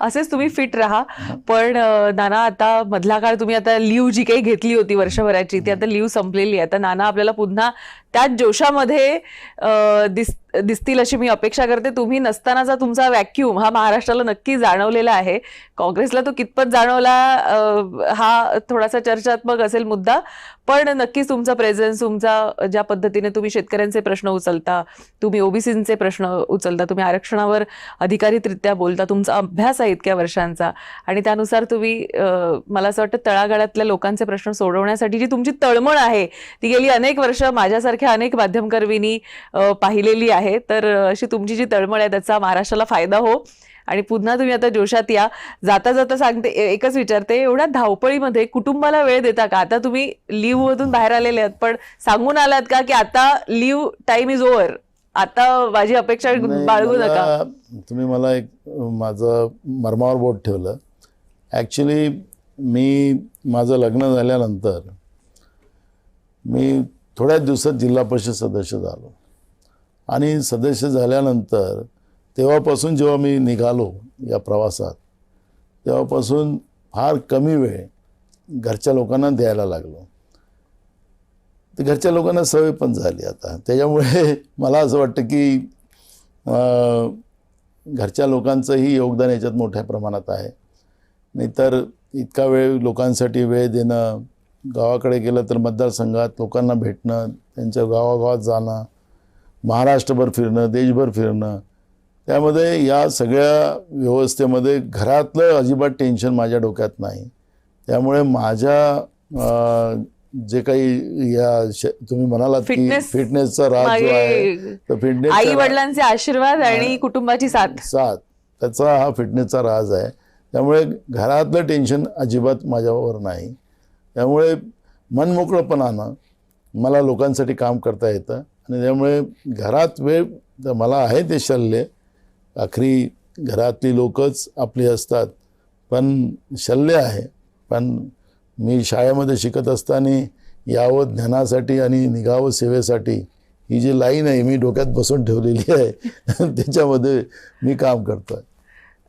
असेच तुम्ही फिट राहा. पण नाना, आता मधला काळ तुम्ही आता लीव जी काही घेतली होती वर्षभराची ती आता लीव संपलेली आहे. आता नाना आपल्याला पुन्हा त्याच जोशामध्ये दिसतील अशी मी अपेक्षा करते. तुम्ही नसतानाचा तुमचा व्हॅक्यूम हा महाराष्ट्राला नक्की जाणवलेला आहे. काँग्रेसला तो कितपत जाणवला हा थोडासा चर्चात्मक असेल मुद्दा, पण नक्कीच तुमचा प्रेझेन्स, तुमचा ज्या पद्धतीने तुम्ही शेतकऱ्यांचे प्रश्न उचलता, तुम्ही ओबीसींचे प्रश्न उचलता, तुम्ही आरक्षणावर अधिकारीतरित्या बोलता, तुमचा अभ्यास आहे इतक्या वर्षांचा आणि त्यानुसार तुम्ही मला असं वाटतं तळागाळातल्या लोकांचे प्रश्न सोडवण्यासाठी जी तुमची तळमळ आहे ती गेली अनेक वर्ष माझ्यासारख्या अनेक माध्यमकर्मींनी पाहिलेली आहे. तर अशी तुमची जी तळमळ आहे त्याचा महाराष्ट्राला फायदा हो आणि पुन्हा तुम्ही आता जोशात या. जाता जाता सांगते, एकच विचारते, एवढ्या धावपळीमध्ये कुटुंबाला वेळ देता का? आता तुम्ही लीव्ह मधून बाहेर आलेले आहात, पण सांगून आलात का की आता लीव्ह टाइम इज ओव्हर, आता माझी अपेक्षा बाळगू नका? तुम्ही मला एक माझं मर्मावर बोट ठेवलं. ॲक्च्युली माझं लग्न झाल्यानंतर मी थोड्याच दिवसात जिल्हा परिषद सदस्य झालो आणि सदस्य झाल्यानंतर तेव्हापासून जेव्हा मी निघालो या प्रवासात तेव्हापासून फार कमी वेळ घरच्या लोकांना द्यायला लागलो. तर घरच्या लोकांना सवय पण झाली आता. त्याच्यामुळे मला असं वाटतं की घरच्या लोकांचंही योगदान याच्यात मोठ्या प्रमाणात आहे. नाहीतर इतका वेळ लोकांसाठी वेळ देणं, गावाकडे गेलं तर मतदारसंघात लोकांना भेटणं, त्यांच्या गावागावात जाणं, महाराष्ट्रभर फिरणं, देशभर फिरणं, त्यामध्ये या सगळ्या व्यवस्थेमध्ये घरातलं अजिबात टेन्शन माझ्या डोक्यात नाही. त्यामुळे माझ्या जे काही तुम्ही म्हणालात की फिटनेसचा राज जो आहे, तर आई फिटनेस वडिलांचे आशीर्वाद आणि कुटुंबाची साथ त्याचा हा फिटनेसचा राज आहे. त्यामुळे घरातलं टेन्शन अजिबात माझ्यावर नाही. त्यामुळे मनमोकळंपणानं मला लोकांसाठी काम करता येतं आणि त्यामुळे घरात वेळ तर मला आहे ते शल्य. आखरी घरातली लोकच आपली असतात, पण शल्य आहे. पण मी शाळेमध्ये शिकत असताना यावं ज्ञानासाठी आणि निघावं सेवेसाठी ही जी लाईन आहे मी डोक्यात बसून ठेवलेली आहे त्याच्यामध्ये मी काम करतो आहे.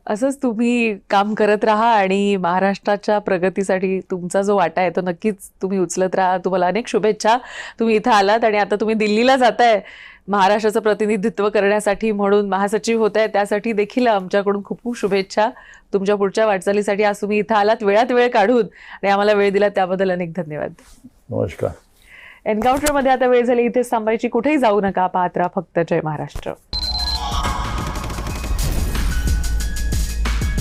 असंच तुम्ही काम करत राहा आणि महाराष्ट्राच्या प्रगतीसाठी तुमचा जो वाटा आहे तो नक्कीच तुम्ही उचलत राहा. तुम्हाला अनेक शुभेच्छा. तुम्ही इथं आलात आणि आता तुम्ही दिल्लीला जाताय महाराष्ट्राचं प्रतिनिधित्व करण्यासाठी, म्हणून महासचिव होत आहे, त्यासाठी देखील आमच्याकडून खूप खूप शुभेच्छा. तुमच्या पुढच्या वाटचालीसाठी आज तुम्ही इथं आलात, वेळात वेळ काढून, आणि आम्हाला वेळ दिला त्याबद्दल अनेक धन्यवाद. नमस्कार. एन्काउंटरमध्ये आता वेळ झाली इथेच थांबायची. कुठेही जाऊ नका. पाहत राहा फक्त जय महाराष्ट्र.